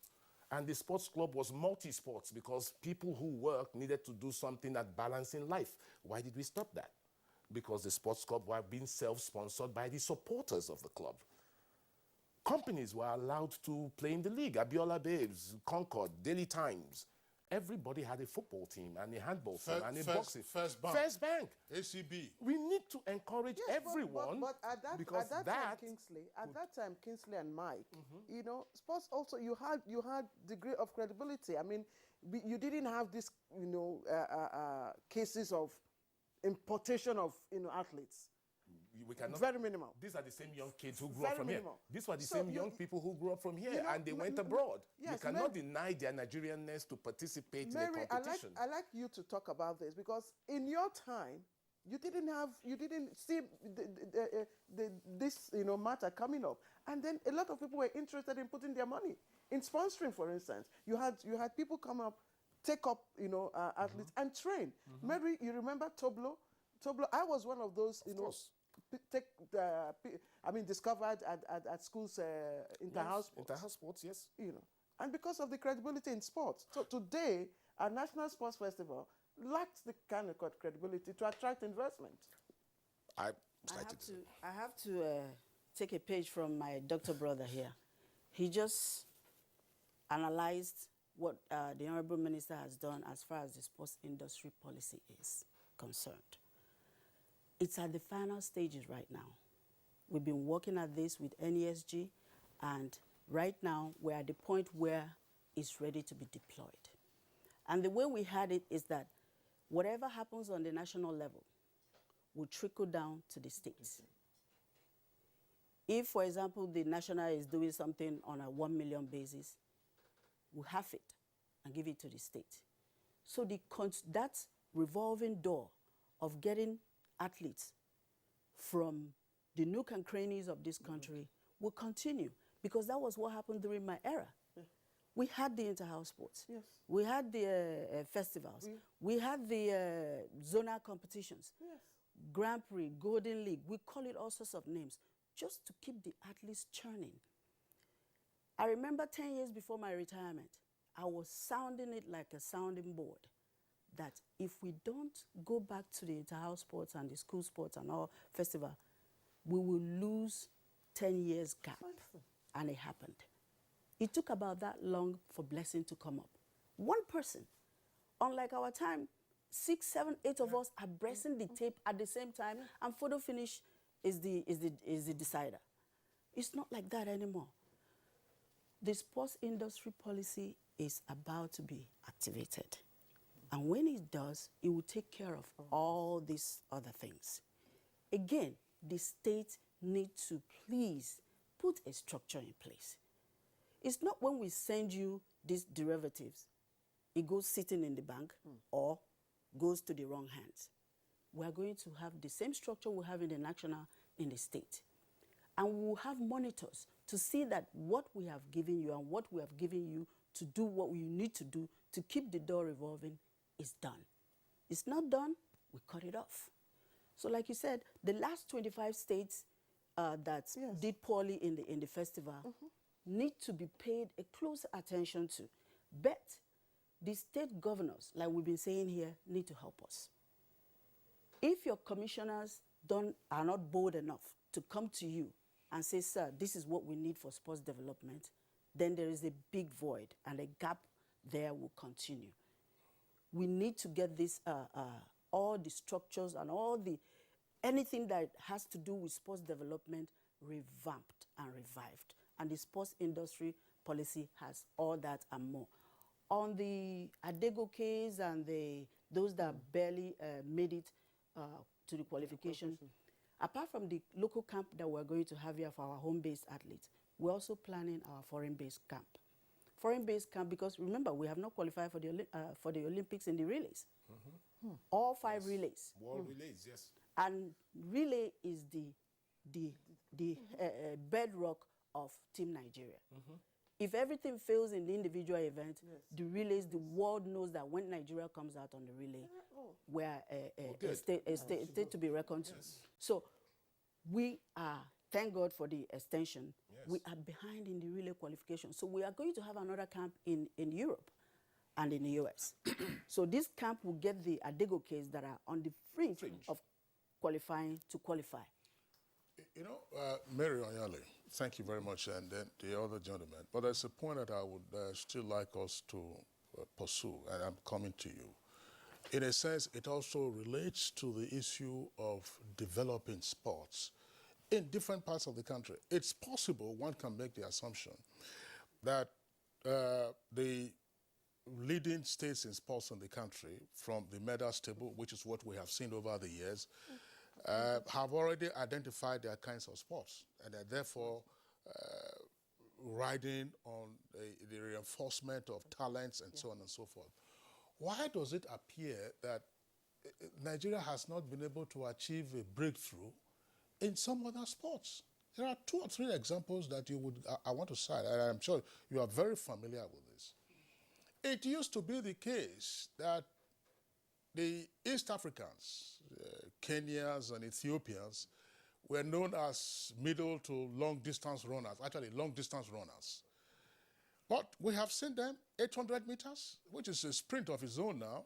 And the sports club was multi-sports, because people who work needed to do something that balancing life. Why did we stop that? Because the sports club were being self-sponsored by the supporters of the club. Companies were allowed to play in the league. Abiola Babes, Concord, Daily Times. Everybody had a football team and a handball team and a boxing. First Bank. First Bank. ACB. We need to encourage everyone. But at that time, Kingsley and Mike, you know, sports also, you had degree of credibility. I mean, you didn't have this, you know, cases of importation of, you know, athletes. We cannot, very minimal. These are the same young kids who grew up from minimal. here. These were the same young people who grew up from here, you know, and they went abroad. Yes, you cannot deny their Nigerianness to participate in a competition. I like you to talk about this, because in your time, you didn't see this, you know, matter coming up, and then a lot of people were interested in putting their money in sponsoring. For instance, you had people come up, take up, you know, athletes and train. Mary, you remember Toblo? I was one of those, you know, discovered at schools, inter-house sports. Inter-house sports, yes. You know, and because of the credibility in sports. So today, our National Sports Festival lacks the kind of credibility to attract investment. I have to take a page from my doctor brother here. He just analyzed what the Honorable Minister has done as far as the sports industry policy is concerned. It's at the final stages right now. We've been working at this with NESG, and right now we're at the point where it's ready to be deployed. And the way we had it is that whatever happens on the national level will trickle down to the states. If, for example, the national is doing something on a 1 million basis, we'll half it and give it to the state. So that revolving door of getting athletes from the nook and crannies of this country will continue, because that was what happened during my era. We had the inter-house sports. Yes. We had the festivals. We had the zonal competitions. Yes. Grand Prix, Golden League. We call it all sorts of names just to keep the athletes churning. I remember 10 years before my retirement, I was sounding it like a sounding board, that if we don't go back to the inter-house sports and the school sports and all festival, we will lose 10 years gap. And it happened. It took about that long for Blessing to come up. One person, unlike our time, 6, 7, 8 of us are pressing the tape at the same time, and photo finish is the decider. It's not like that anymore. The sports industry policy is about to be activated. And when it does, it will take care of all these other things. Again, the state needs to please put a structure in place. It's not when we send you these derivatives, it goes sitting in the bank or goes to the wrong hands. We are going to have the same structure we have in the national, in the state. And we will have monitors to see that what we have given you and what we have given you to do what you need to do to keep the door revolving is done. It's not done, we cut it off. So like you said, the last 25 states that did poorly in the festival need to be paid a close attention to. But the state governors, like we've been saying here, need to help us. If your commissioners are not bold enough to come to you and say, sir, this is what we need for sports development, then there is a big void and a gap there will continue. We need to get this, all the structures and anything that has to do with sports development revamped and revived. And the sports industry policy has all that and more. On the Adego case and those that barely made it to the qualification, apart from the local camp that we're going to have here for our home-based athletes, we're also planning our foreign-based camp. Foreign-based camp, because remember, we have not qualified for the Olympics in the relays. All 5 relays. World relays, yes. And relay is the bedrock of Team Nigeria. If everything fails in the individual event, the relays, the world knows that when Nigeria comes out on the relay, we're a state to be reckoned to. So we are, thank God for the extension, we are behind in the relay qualification. So we are going to have another camp in Europe and in the US. So this camp will get the Adego case that are on the fringe of qualifying to qualify. You know, Mary Oyale, thank you very much, and then the other gentleman. But there's a point that I would still like us to pursue, and I'm coming to you. In a sense, it also relates to the issue of developing sports in different parts of the country. It's possible, one can make the assumption, that the leading states in sports in the country, from the medals table, which is what we have seen over the years, have already identified their kinds of sports, and are therefore riding on the reinforcement of talents and so on and so forth. Why does it appear that Nigeria has not been able to achieve a breakthrough in some other sports? There are 2 or 3 examples that I want to cite, and I'm sure you are very familiar with this. It used to be the case that the East Africans, Kenyans and Ethiopians, were known as middle to long distance runners, actually long distance runners. But we have seen them 800 meters, which is a sprint of its own now,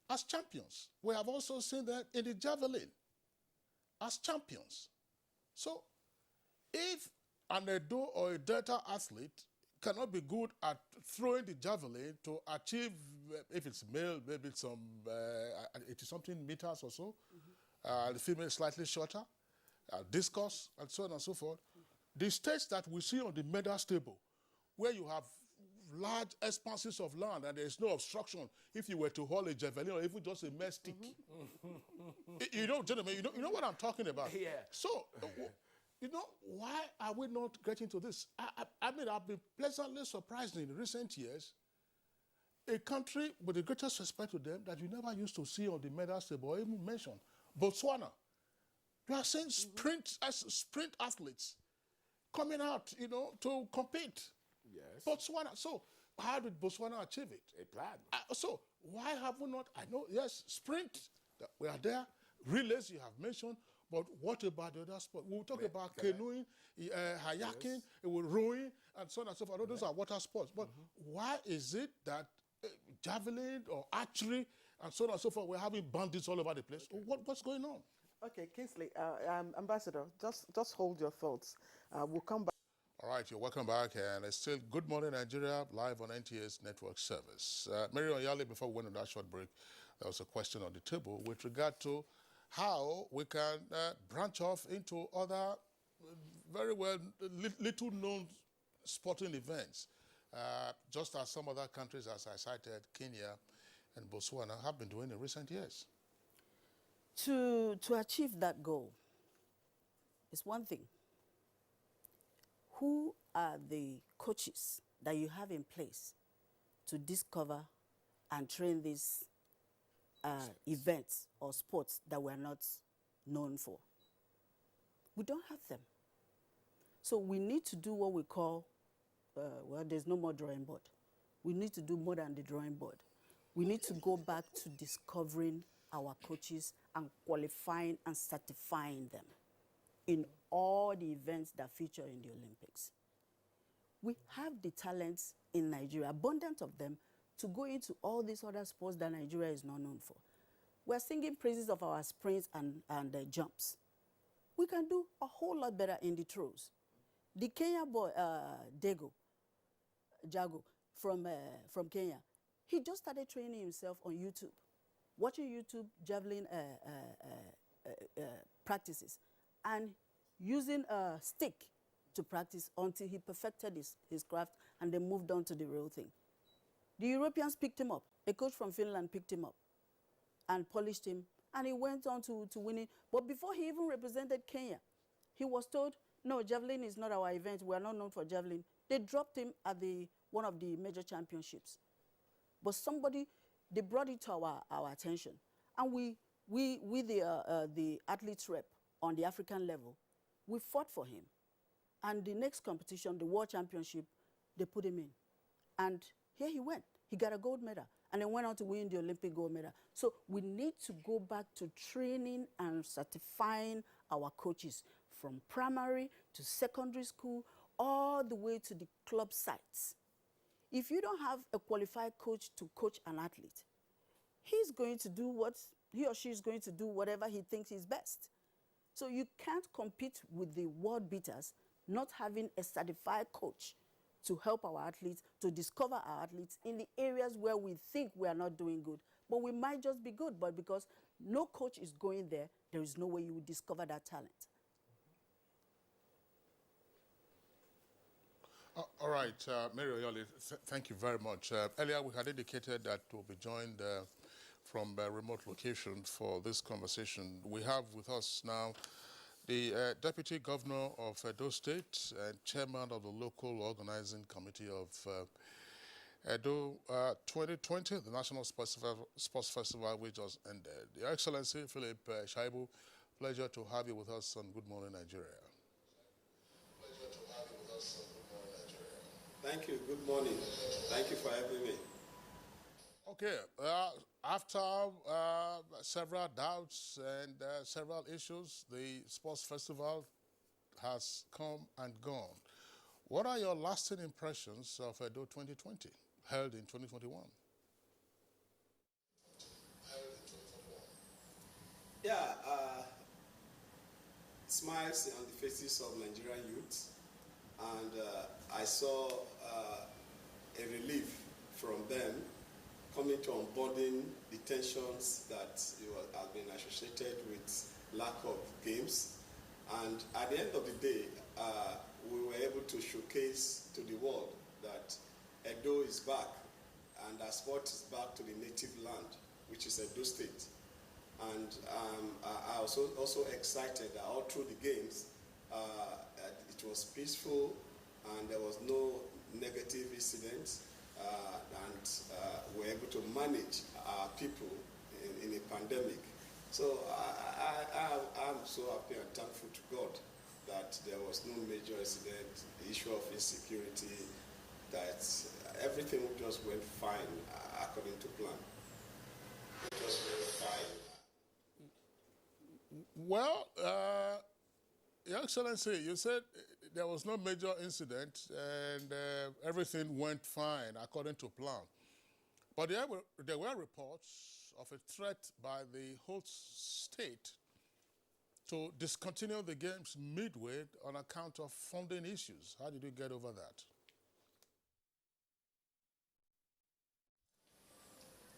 as champions. We have also seen them in the javelin as champions. So if an Edo or a Delta athlete cannot be good at throwing the javelin to achieve, if it's male, maybe some 80-something meters or so, the female slightly shorter, discus, and so on and so forth. The states that we see on the medals table, where you have large expanses of land and there is no obstruction if you were to haul a javelin or even just a mere stick. You know, gentlemen, you know what I'm talking about? Yeah. So, you know, why are we not getting to this? I mean, I've been pleasantly surprised in recent years. A country, with the greatest respect to them, that you never used to see on the medals table or even mention, Botswana. You are seeing sprint athletes coming out, you know, to compete. Yes. Botswana. So how did Botswana achieve it? A plan. So why have we not? I know, yes, sprint, we are there. Relays, you have mentioned. But what about the other sports? We'll talk about canoeing, kayaking, rowing, and so on and so forth. Those are water sports. But why is it that javelin or archery and so on and so forth, we're having bandits all over the place? What's going on? Okay, Kingsley, Ambassador, just hold your thoughts. We'll come back. All right, you're welcome back, and it's still Good Morning Nigeria, live on NTA's network service. Mary Oyale, before we went on that short break, there was a question on the table with regard to how we can branch off into other very well little-known sporting events, just as some other countries, as I cited, Kenya and Botswana, have been doing in recent years. To achieve that goal is one thing. Who are the coaches that you have in place to discover and train these events or sports that we're not known for? We don't have them. So we need to do what we call, well, there's no more drawing board. We need to do more than the drawing board. We need to go back to discovering our coaches and qualifying and certifying them in all the events that feature in the Olympics. We have the talents in Nigeria, abundant of them, to go into all these other sports that Nigeria is not known for. We're singing praises of our sprints and jumps. We can do a whole lot better in the throws. The Kenya boy, Jago, from Kenya, he just started training himself on YouTube, watching YouTube javelin practices, and using a stick to practice until he perfected his craft and then moved on to the real thing. The Europeans picked him up. A coach from Finland picked him up and polished him, and he went on to winning. But before he even represented Kenya, he was told, no, javelin is not our event. We are not known for javelin. They dropped him at one of the major championships. But they brought it to our attention. And we the athletes rep on the African level, we fought for him. And the next competition, the World Championship, they put him in. And here he went. He got a gold medal and then went on to win the Olympic gold medal. So we need to go back to training and certifying our coaches from primary to secondary school, all the way to the club sites. If you don't have a qualified coach to coach an athlete, he's going to do he or she is going to do whatever he thinks is best. So you can't compete with the world beaters not having a certified coach to help our athletes, to discover our athletes in the areas where we think we are not doing good. But we might just be good, but because no coach is going there, there is no way you will discover that talent. All right, Mary Oyoli, thank you very much. Earlier we had indicated that we'll be joined from a remote location for this conversation. We have with us now the Deputy Governor of Edo State and Chairman of the Local Organizing Committee of Edo 2020, the National Sports Festival, which just ended. Your Excellency, Philip Shaibu, pleasure to have you with us on Good Morning Nigeria. Pleasure to have you with us on Good Morning Nigeria. Thank you. Good morning. Thank you for having me. Okay, after several doubts and several issues, the sports festival has come and gone. What are your lasting impressions of Edo 2020, held in 2021? Yeah, smiles on the faces of Nigerian youth, and I saw a relief from them coming to onboarding the tensions that have been associated with lack of games. And at the end of the day, we were able to showcase to the world that Edo is back, and our sport is back to the native land, which is Edo State. And I was also excited that all through the games, it was peaceful and there was no negative incidents. And we're able to manage our people in a pandemic. So I'm so happy and thankful to God that there was no major incident, the issue of insecurity, that everything just went fine according to plan. It just went fine. Well, Your Excellency, you said there was no major incident and everything went fine according to plan. But there were reports of a threat by the host state to discontinue the games midway on account of funding issues. How did you get over that?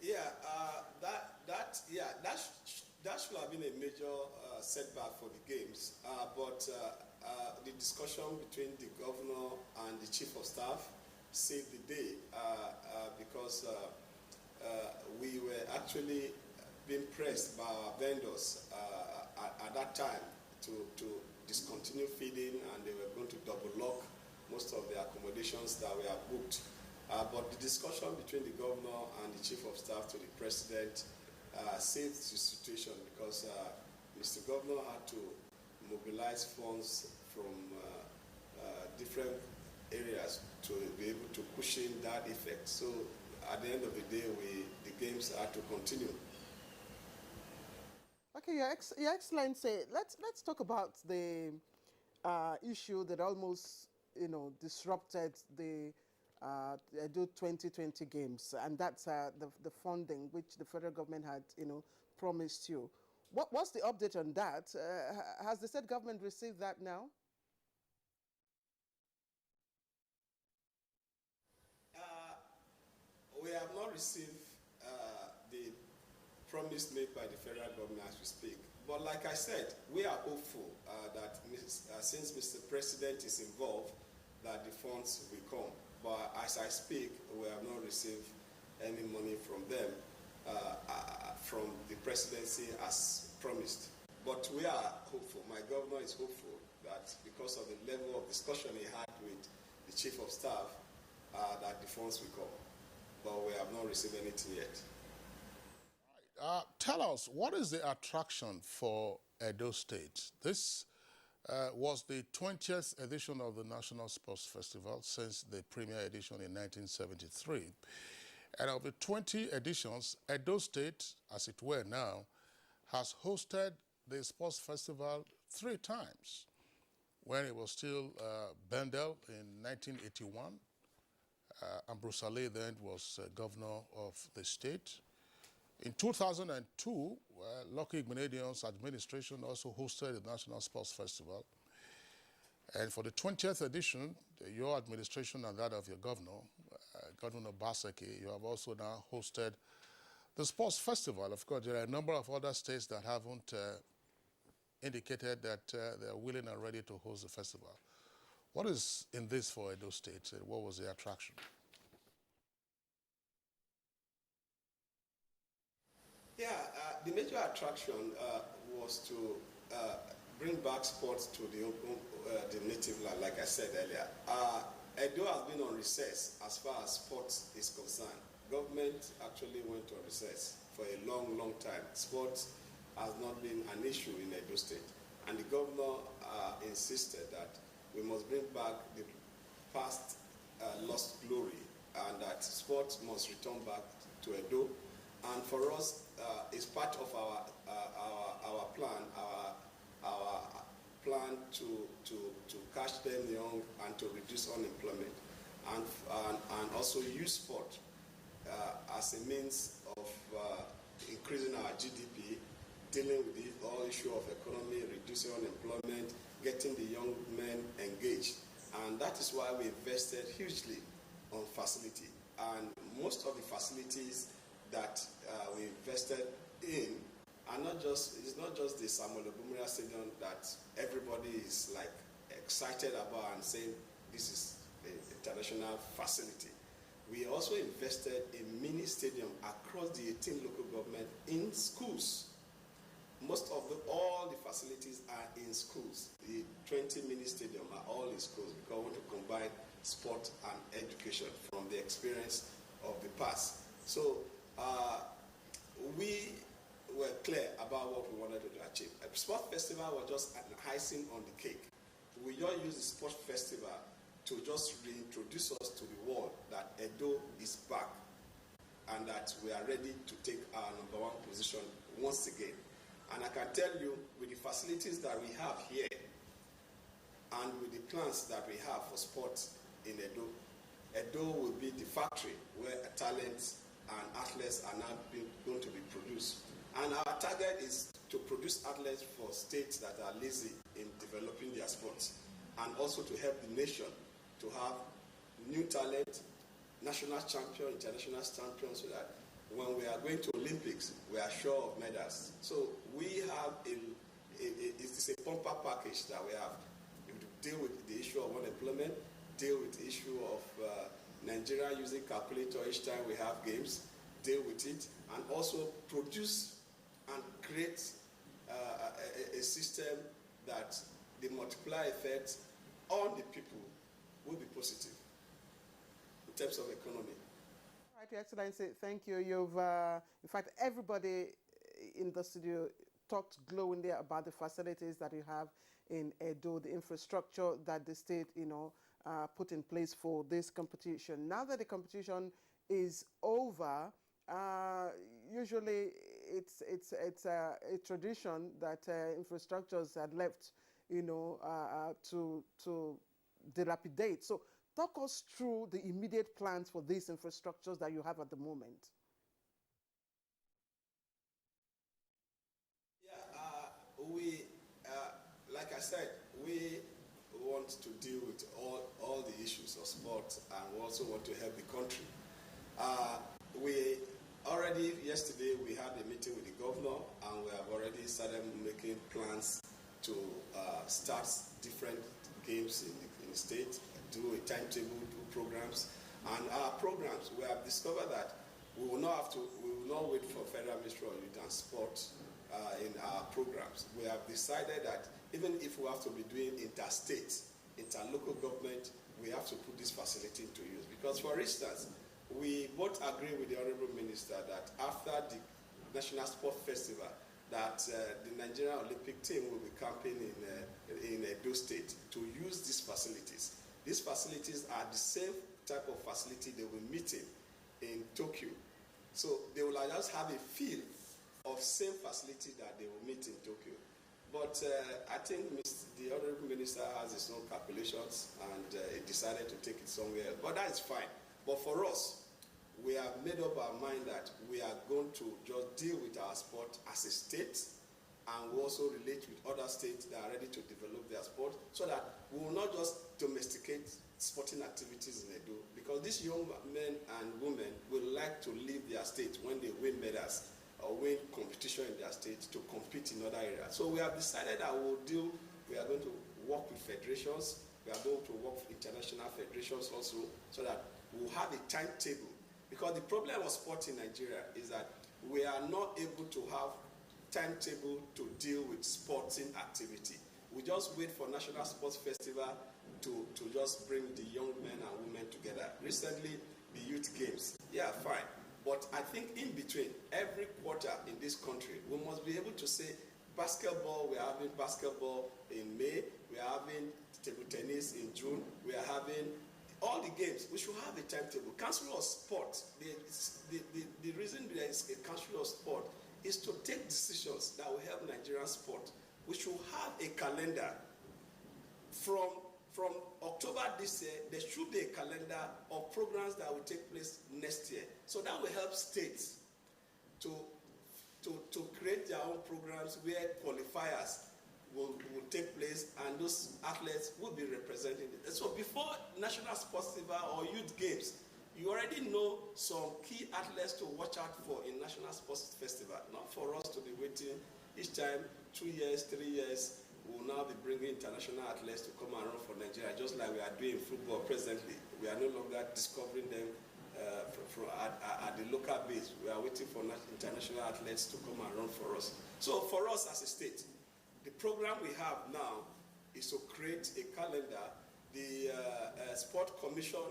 Yeah, that should have been a major setback for the games. But the discussion between the governor and the chief of staff saved the day because we were actually being pressed by our vendors at that time to discontinue feeding, and they were going to double lock most of the accommodations that were booked. But the discussion between the governor and the chief of staff to the president saved the situation because Mr. Governor had to mobilize funds from different areas to be able to cushion that effect. So at the end of the day, the games are to continue. Okay, Your Excellency, let's talk about the issue that almost disrupted the Edo 2020 games, and that's the funding which the federal government had promised you. What's the update on that? Has the state government received that now? We have not received the promise made by the federal government as we speak. But like I said, we are hopeful that since Mr. President is involved, that the funds will come. But as I speak, we have not received any money from them, from the presidency as promised. But we are hopeful. My governor is hopeful that because of the level of discussion he had with the chief of staff, that the funds will come. But we have not received anything yet. Tell us, what is the attraction for Edo State? This was the 20th edition of the National Sports Festival since the premier edition in 1973. And of the 20 editions, Edo State, as it were now, has hosted the sports festival 3 times. When it was still Bendel in 1981, Ambrose Ali then was governor of the state. In 2002, Lucky Igbinedion's administration also hosted the National Sports Festival. And for the 20th edition, your administration and that of your governor, Governor Baseki, you have also now hosted the Sports Festival. Of course, there are a number of other states that haven't indicated that they are willing and ready to host the festival. What is in this for Edo State? What was the attraction? Yeah, the major attraction was to bring back sports to the native land, like I said earlier. Edo has been on recess as far as sports is concerned. Government actually went on recess for a long, long time. Sports has not been an issue in Edo State. And the governor insisted that we must bring back the past lost glory and that sports must return back to Edo. And for us, it's part of our plan, our plan to catch them young and to reduce unemployment, and also use sport as a means of increasing our GDP, dealing with the whole issue of economy, reducing unemployment, getting the young men engaged. And that is why we invested hugely on facility. And most of the facilities that we invested in are it's not just the Samuel Ogumiloro Stadium that everybody is like excited about and saying this is an international facility. We also invested in mini stadium across the 18 local government in schools. All the facilities are in schools. The 20 mini stadium are all in schools because we want to combine sport and education from the experience of the past. So we were clear about what we wanted to achieve. A sports festival was just an icing on the cake. We just use the sports festival to just reintroduce us to the world that Edo is back and that we are ready to take our #1 position once again. And I can tell you, with the facilities that we have here and with the plans that we have for sports in Edo, Edo will be the factory where talents and athletes are now going to be produced. And our target is to produce athletes for states that are lazy in developing their sports, and also to help the nation to have new talent, national champion, international champions, so that when we are going to Olympics, we are sure of medals. So we have it's a bumper package that we have. We deal with the issue of unemployment, deal with the issue of Nigeria using calculator each time we have games, deal with it, and also produce and create a system that the multiplier effect on the people will be positive in terms of economy. All right, Your Excellency, thank you. You've, in fact, everybody in the studio talked glowingly about the facilities that you have in Edo, the infrastructure that the state, put in place for this competition. Now that the competition is over, usually it's a tradition that infrastructures are left, to dilapidate. So talk us through the immediate plans for these infrastructures that you have at the moment. Like I said, we want to deal with all the issues of sport, and we also want to help the country. Yesterday we had a meeting with the governor, and we have already started making plans to start different games in the state, do a timetable, do programs. And our programs, we have discovered that we will not wait for Federal Ministry of Youth and Sport in our programs. We have decided that even if we have to be doing interstate, interlocal government, we have to put this facility into use. Because, for instance, we both agree with the Honorable Minister that after the National Sport Festival, that the Nigerian Olympic team will be camping in Edo State to use these facilities. These facilities are the same type of facility they will meet in Tokyo. So they will just have a feel of same facility that they will meet in Tokyo. But I think the Honorable Minister has his own calculations, and he decided to take it somewhere else. But that is fine. But for us, we have made up our mind that we are going to just deal with our sport as a state, and we also relate with other states that are ready to develop their sport, so that we will not just domesticate sporting activities in Edo, because these young men and women will like to leave their state when they win medals or win competition in their state to compete in other areas. So we have decided that we are going to work with federations, we are going to work with international federations also, so that we'll have a timetable. Because the problem of sport in Nigeria is that we are not able to have timetable to deal with sporting activity. We just wait for National Sports Festival to just bring the young men and women together. Recently, the youth games, yeah, fine. But I think in between, every quarter in this country, we must be able to say, basketball, we are having basketball in May, we are having table tennis in June, we are having all the games. We should have a timetable. Council of Sport, the reason there is a Council of Sport is to take decisions that will help Nigerian sport. We should have a calendar. From October this year, there should be a calendar of programs that will take place next year. So that will help states to create their own programs where qualifiers will take place, and those athletes will be represented. So before National Sports Festival or Youth Games, you already know some key athletes to watch out for in National Sports Festival. Not for us to be waiting each time, 2 years, 3 years. We will now be bringing international athletes to come and run for Nigeria, just like we are doing in football presently. We are no longer discovering them at the local base. We are waiting for international athletes to come and run for us. So for us as a state, the program we have now is to create a calendar. The Sport Commission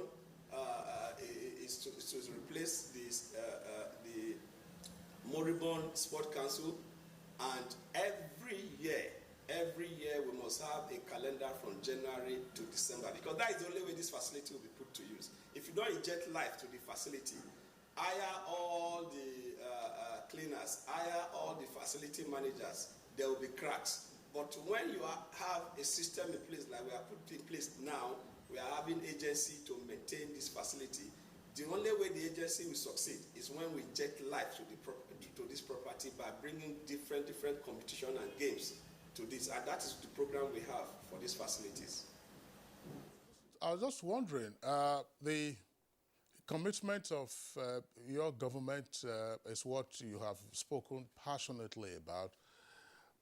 is to replace the moribund Sport Council, and every year we must have a calendar from January to December, because that is the only way this facility will be put to use. If you don't inject life to the facility, hire all the cleaners, hire all the facility managers, there will be cracks. But when you have a system in place like we are put in place now, we are having agency to maintain this facility. The only way the agency will succeed is when we inject life to this property by bringing different competition and games to this, and that is the program we have for these facilities. I was just wondering, the commitment of your government is what you have spoken passionately about,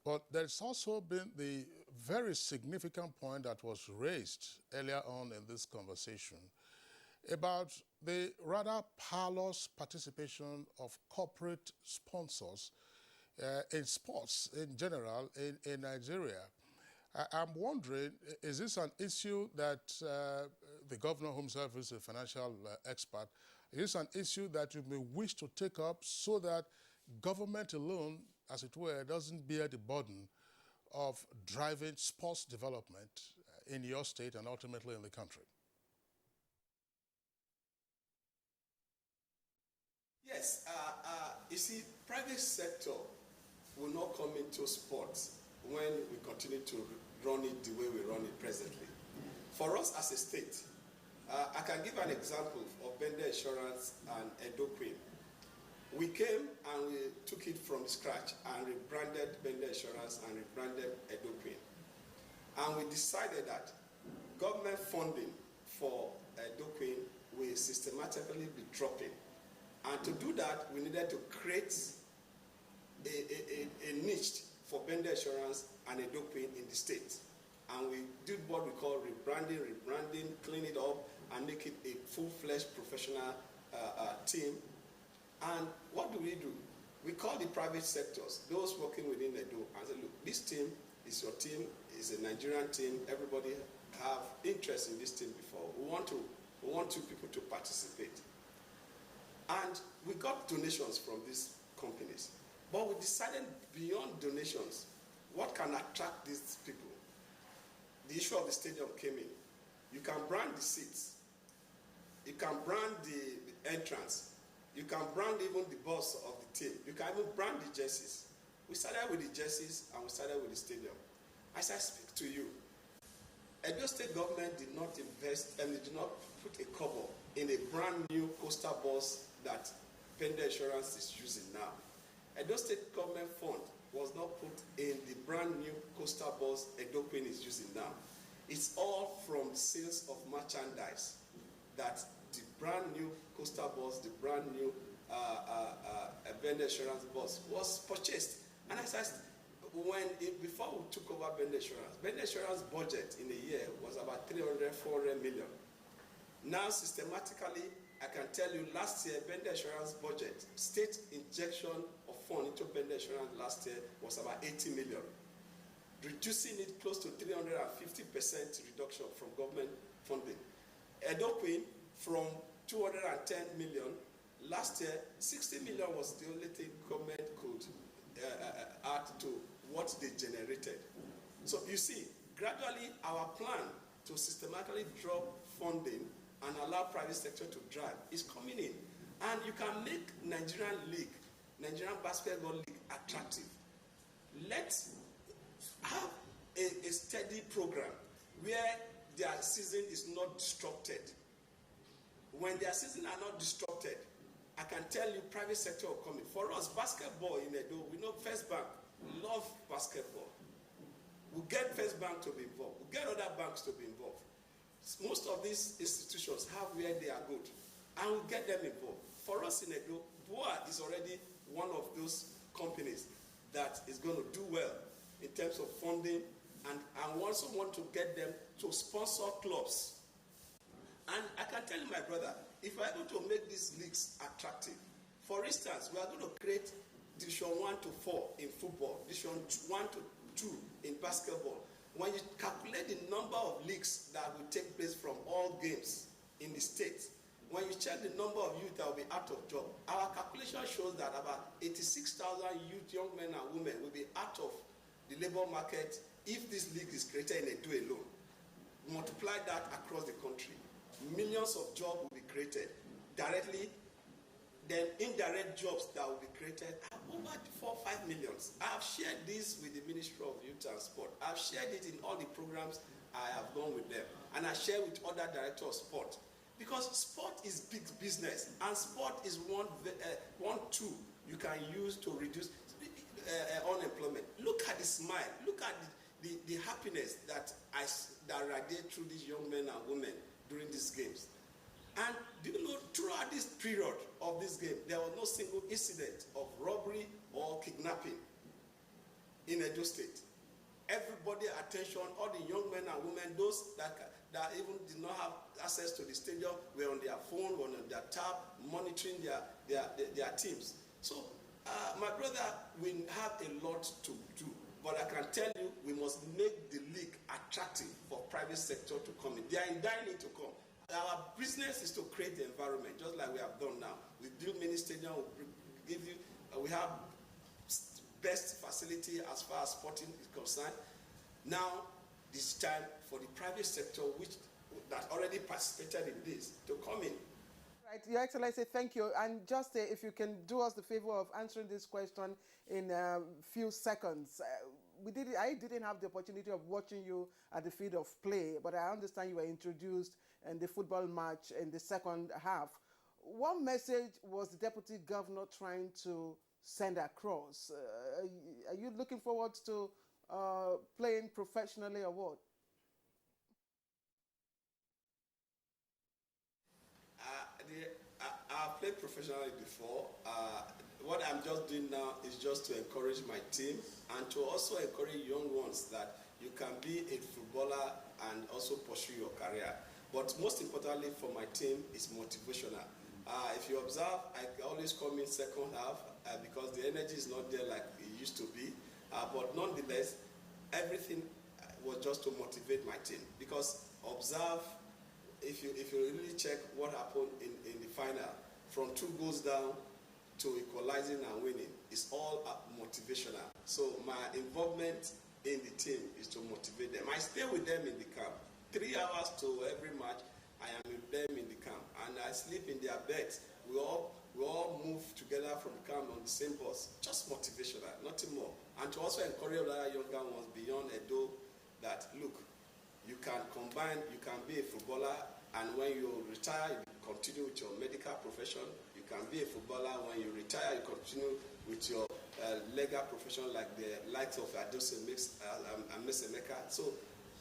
but there's also been the very significant point that was raised earlier on in this conversation about the rather parlous participation of corporate sponsors in sports in general in Nigeria. I'm wondering, is this an issue that the governor himself is a financial expert, is this an issue that you may wish to take up so that government alone as it were, doesn't bear the burden of driving sports development in your state and ultimately in the country? Yes, you see, private sector will not come into sports when we continue to run it the way we run it presently. For us as a state, I can give an example of Bender Insurance and Edo Queen. We came and we took it from scratch and rebranded Bender Insurance and rebranded Edo Queen. And we decided that government funding for Edo Queen will systematically be dropping. And to do that, we needed to create a niche for Bender Insurance and Edo Queen in the state. And we did what we call rebranding, clean it up, and make it a full-fledged professional team. And what do? We call the private sectors, those working within Edo, and say, look, this team is your team, it's a Nigerian team, everybody have interest in this team before. We want you people to participate. And we got donations from these companies. But we decided beyond donations, what can attract these people? The issue of the stadium came in. You can brand the seats. You can brand the entrance. You can brand even the boss of the team. You can even brand the jerseys. We started with the jerseys and we started with the stadium. As I speak to you, Edo State government did not invest and did not put a cover in a brand new coaster bus that Bender Insurance is using now. Edo State government fund was not put in the brand new coaster bus Edo Queen is using now. It's all from sales of merchandise that the brand new coaster bus, the brand new Bender Insurance bus was purchased. And as I said, before we took over Bender Insurance budget in a year was about 300, 400 million. Now, systematically, I can tell you last year, Bender Insurance budget, state injection of fund into Bender Insurance last year was about 80 million. Reducing it close to 350% reduction from government funding. Edo Queen from 210 million, last year, 60 million was the only thing government could add to what they generated. So you see, gradually our plan to systematically drop funding and allow private sector to drive is coming in. And you can make Nigerian Basketball League attractive. Let's have a steady program where their season is not disrupted. When their season are not disrupted, I can tell you private sector will come in. For us, basketball in Edo, we know First Bank love basketball. We get First Bank to be involved. We get other banks to be involved. Most of these institutions have where they are good, and we get them involved. For us in Edo, BOA is already one of those companies that is going to do well in terms of funding, and I also want to get them to sponsor clubs. And I can tell you, my brother, if we're able to make these leagues attractive, for instance, we are going to create Division 1 to 4 in football, Division 1 to 2 in basketball. When you calculate the number of leagues that will take place from all games in the state, when you check the number of youth that will be out of job, our calculation shows that about 86,000 youth, young men and women will be out of the labor market if this league is created in Edo alone. Multiply that across the country. Millions of jobs will be created directly, then indirect jobs that will be created are over 4 or 5 millions. I have shared this with the Ministry of Youth and Sport. I've shared it in all the programs I have gone with them, and I share with other directors of sport. Because sport is big business, and sport is one tool you can use to reduce unemployment. Look at the smile, look at the happiness that radiate through these young men and women during these games. And do you know, throughout this period of this game, there was no single incident of robbery or kidnapping in Edo State. Everybody attention, all the young men and women, those that even did not have access to the stadium, were on their phone, were on their tab, monitoring their teams. So, my brother, we have a lot to do. But I can tell you, we must make the league attractive for private sector to come in. They are in dire need to come. Our business is to create the environment, just like we have done now. We build mini stadium, we have best facility as far as sporting is concerned. Now, it's time for the private sector, that already participated in this, to come in. Right, Your Excellency, thank you. And just if you can do us the favor of answering this question in a few seconds. I didn't have the opportunity of watching you at the field of play, but I understand you were introduced in the football match in the second half. What message was the Deputy Governor trying to send across? Are you looking forward to playing professionally or what? I've played professionally before. What I'm just doing now is just to encourage my team and to also encourage young ones that you can be a footballer and also pursue your career. But most importantly for my team is motivational. If you observe, I always come in second half because the energy is not there like it used to be. But nonetheless, everything was just to motivate my team. Because observe, if you really check what happened in the final, from 2 goals down to equalizing and winning, it's all motivational. So my involvement in the team is to motivate them. I stay with them in the camp. 3 hours to every match, I am with them in the camp. And I sleep in their beds. We all move together from camp on the same bus. Just motivational, nothing more. And to also encourage other younger ones beyond Edo that, look, you can combine, you can be a footballer, and when you retire, you continue with your medical profession. You can be a footballer. When you retire, you continue with your legal profession, like the likes of Adose and Mesemeka. So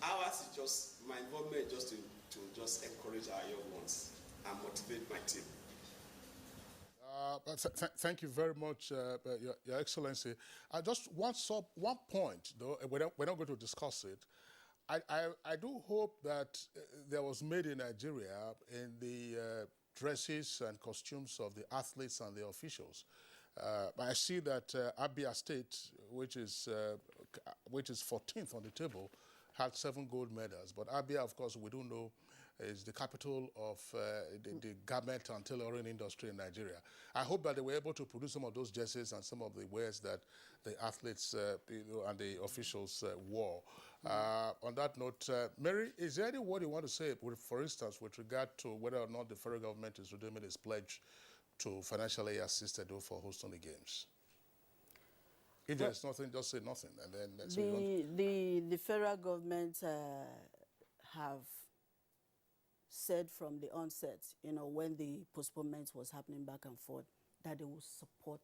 ours is just, my involvement is just to just encourage our young ones and motivate my team. Thank you very much, Your Excellency. Just one point, though, we're not going to discuss it. I do hope that there was made in Nigeria in the dresses and costumes of the athletes and the officials. I see that Abia State, which is 14th on the table, had 7 gold medals. But Abia, of course, we do know, is the capital of the garment and tailoring industry in Nigeria. I hope that they were able to produce some of those jerseys and some of the wares that the athletes and the officials wore. On that note, Mary, is there any word you want to say, for instance, with regard to whether or not the federal government is redeeming its pledge to financially assist Edo for hosting the games? If there's nothing, just say nothing. And then the federal government have said from the onset, when the postponement was happening back and forth, that they will support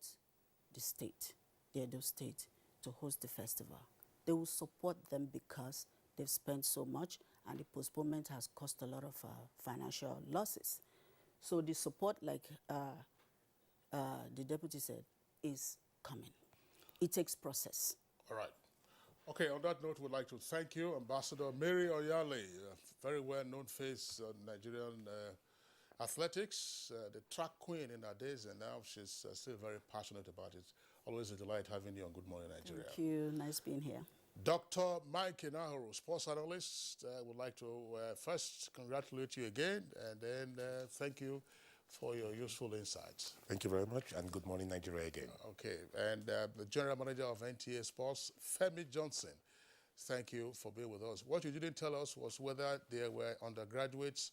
the state, the Edo State, to host the festival. They will support them because they've spent so much and the postponement has caused a lot of financial losses. So the support, like the deputy said, is coming. It takes process. All right. Okay, on that note, we'd like to thank you, Ambassador Mary Oyale, a very well-known face on Nigerian athletics, the track queen in her days, and now she's still very passionate about it. Always a delight having you on Good Morning Nigeria. Thank you. Nice being here. Dr. Mike Inahoro, sports analyst, would like to first congratulate you again, and then thank you for your useful insights. Thank you very much, and Good Morning Nigeria again. Okay, and the General Manager of NTA Sports, Femi Johnson, thank you for being with us. What you didn't tell us was whether there were undergraduates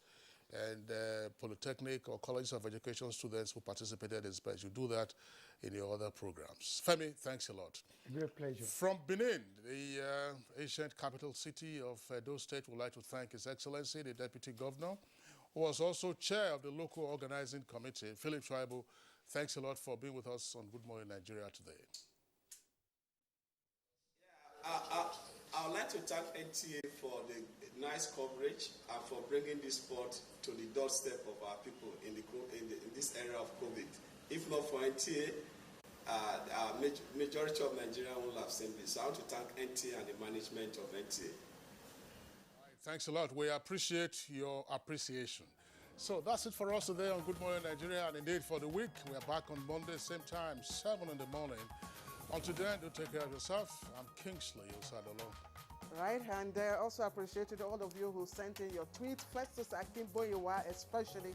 and polytechnic or colleges of education students who participated in space. You do that in your other programs. Femi, thanks a lot. Great pleasure. From Benin, the ancient capital city of Edo State, would like to thank His Excellency, the Deputy Governor, who was also chair of the local organizing committee, Philip Tribal. Thanks a lot for being with us on Good Morning Nigeria today. I would like to thank NTA for the nice coverage and for bringing this sport to the doorstep of our people in this era of COVID. If not for NTA, our majority of Nigerians will have seen this. So I want to thank NTA and the management of NTA. Thanks a lot. We appreciate your appreciation. So that's it for us today on Good Morning Nigeria, and indeed for the week. We are back on Monday, same time, 7 in the morning. Until then, do take care of yourself. I'm Kingsley Osadolo. Right, and also appreciated all of you who sent in your tweets. Festus Akimboyewa, especially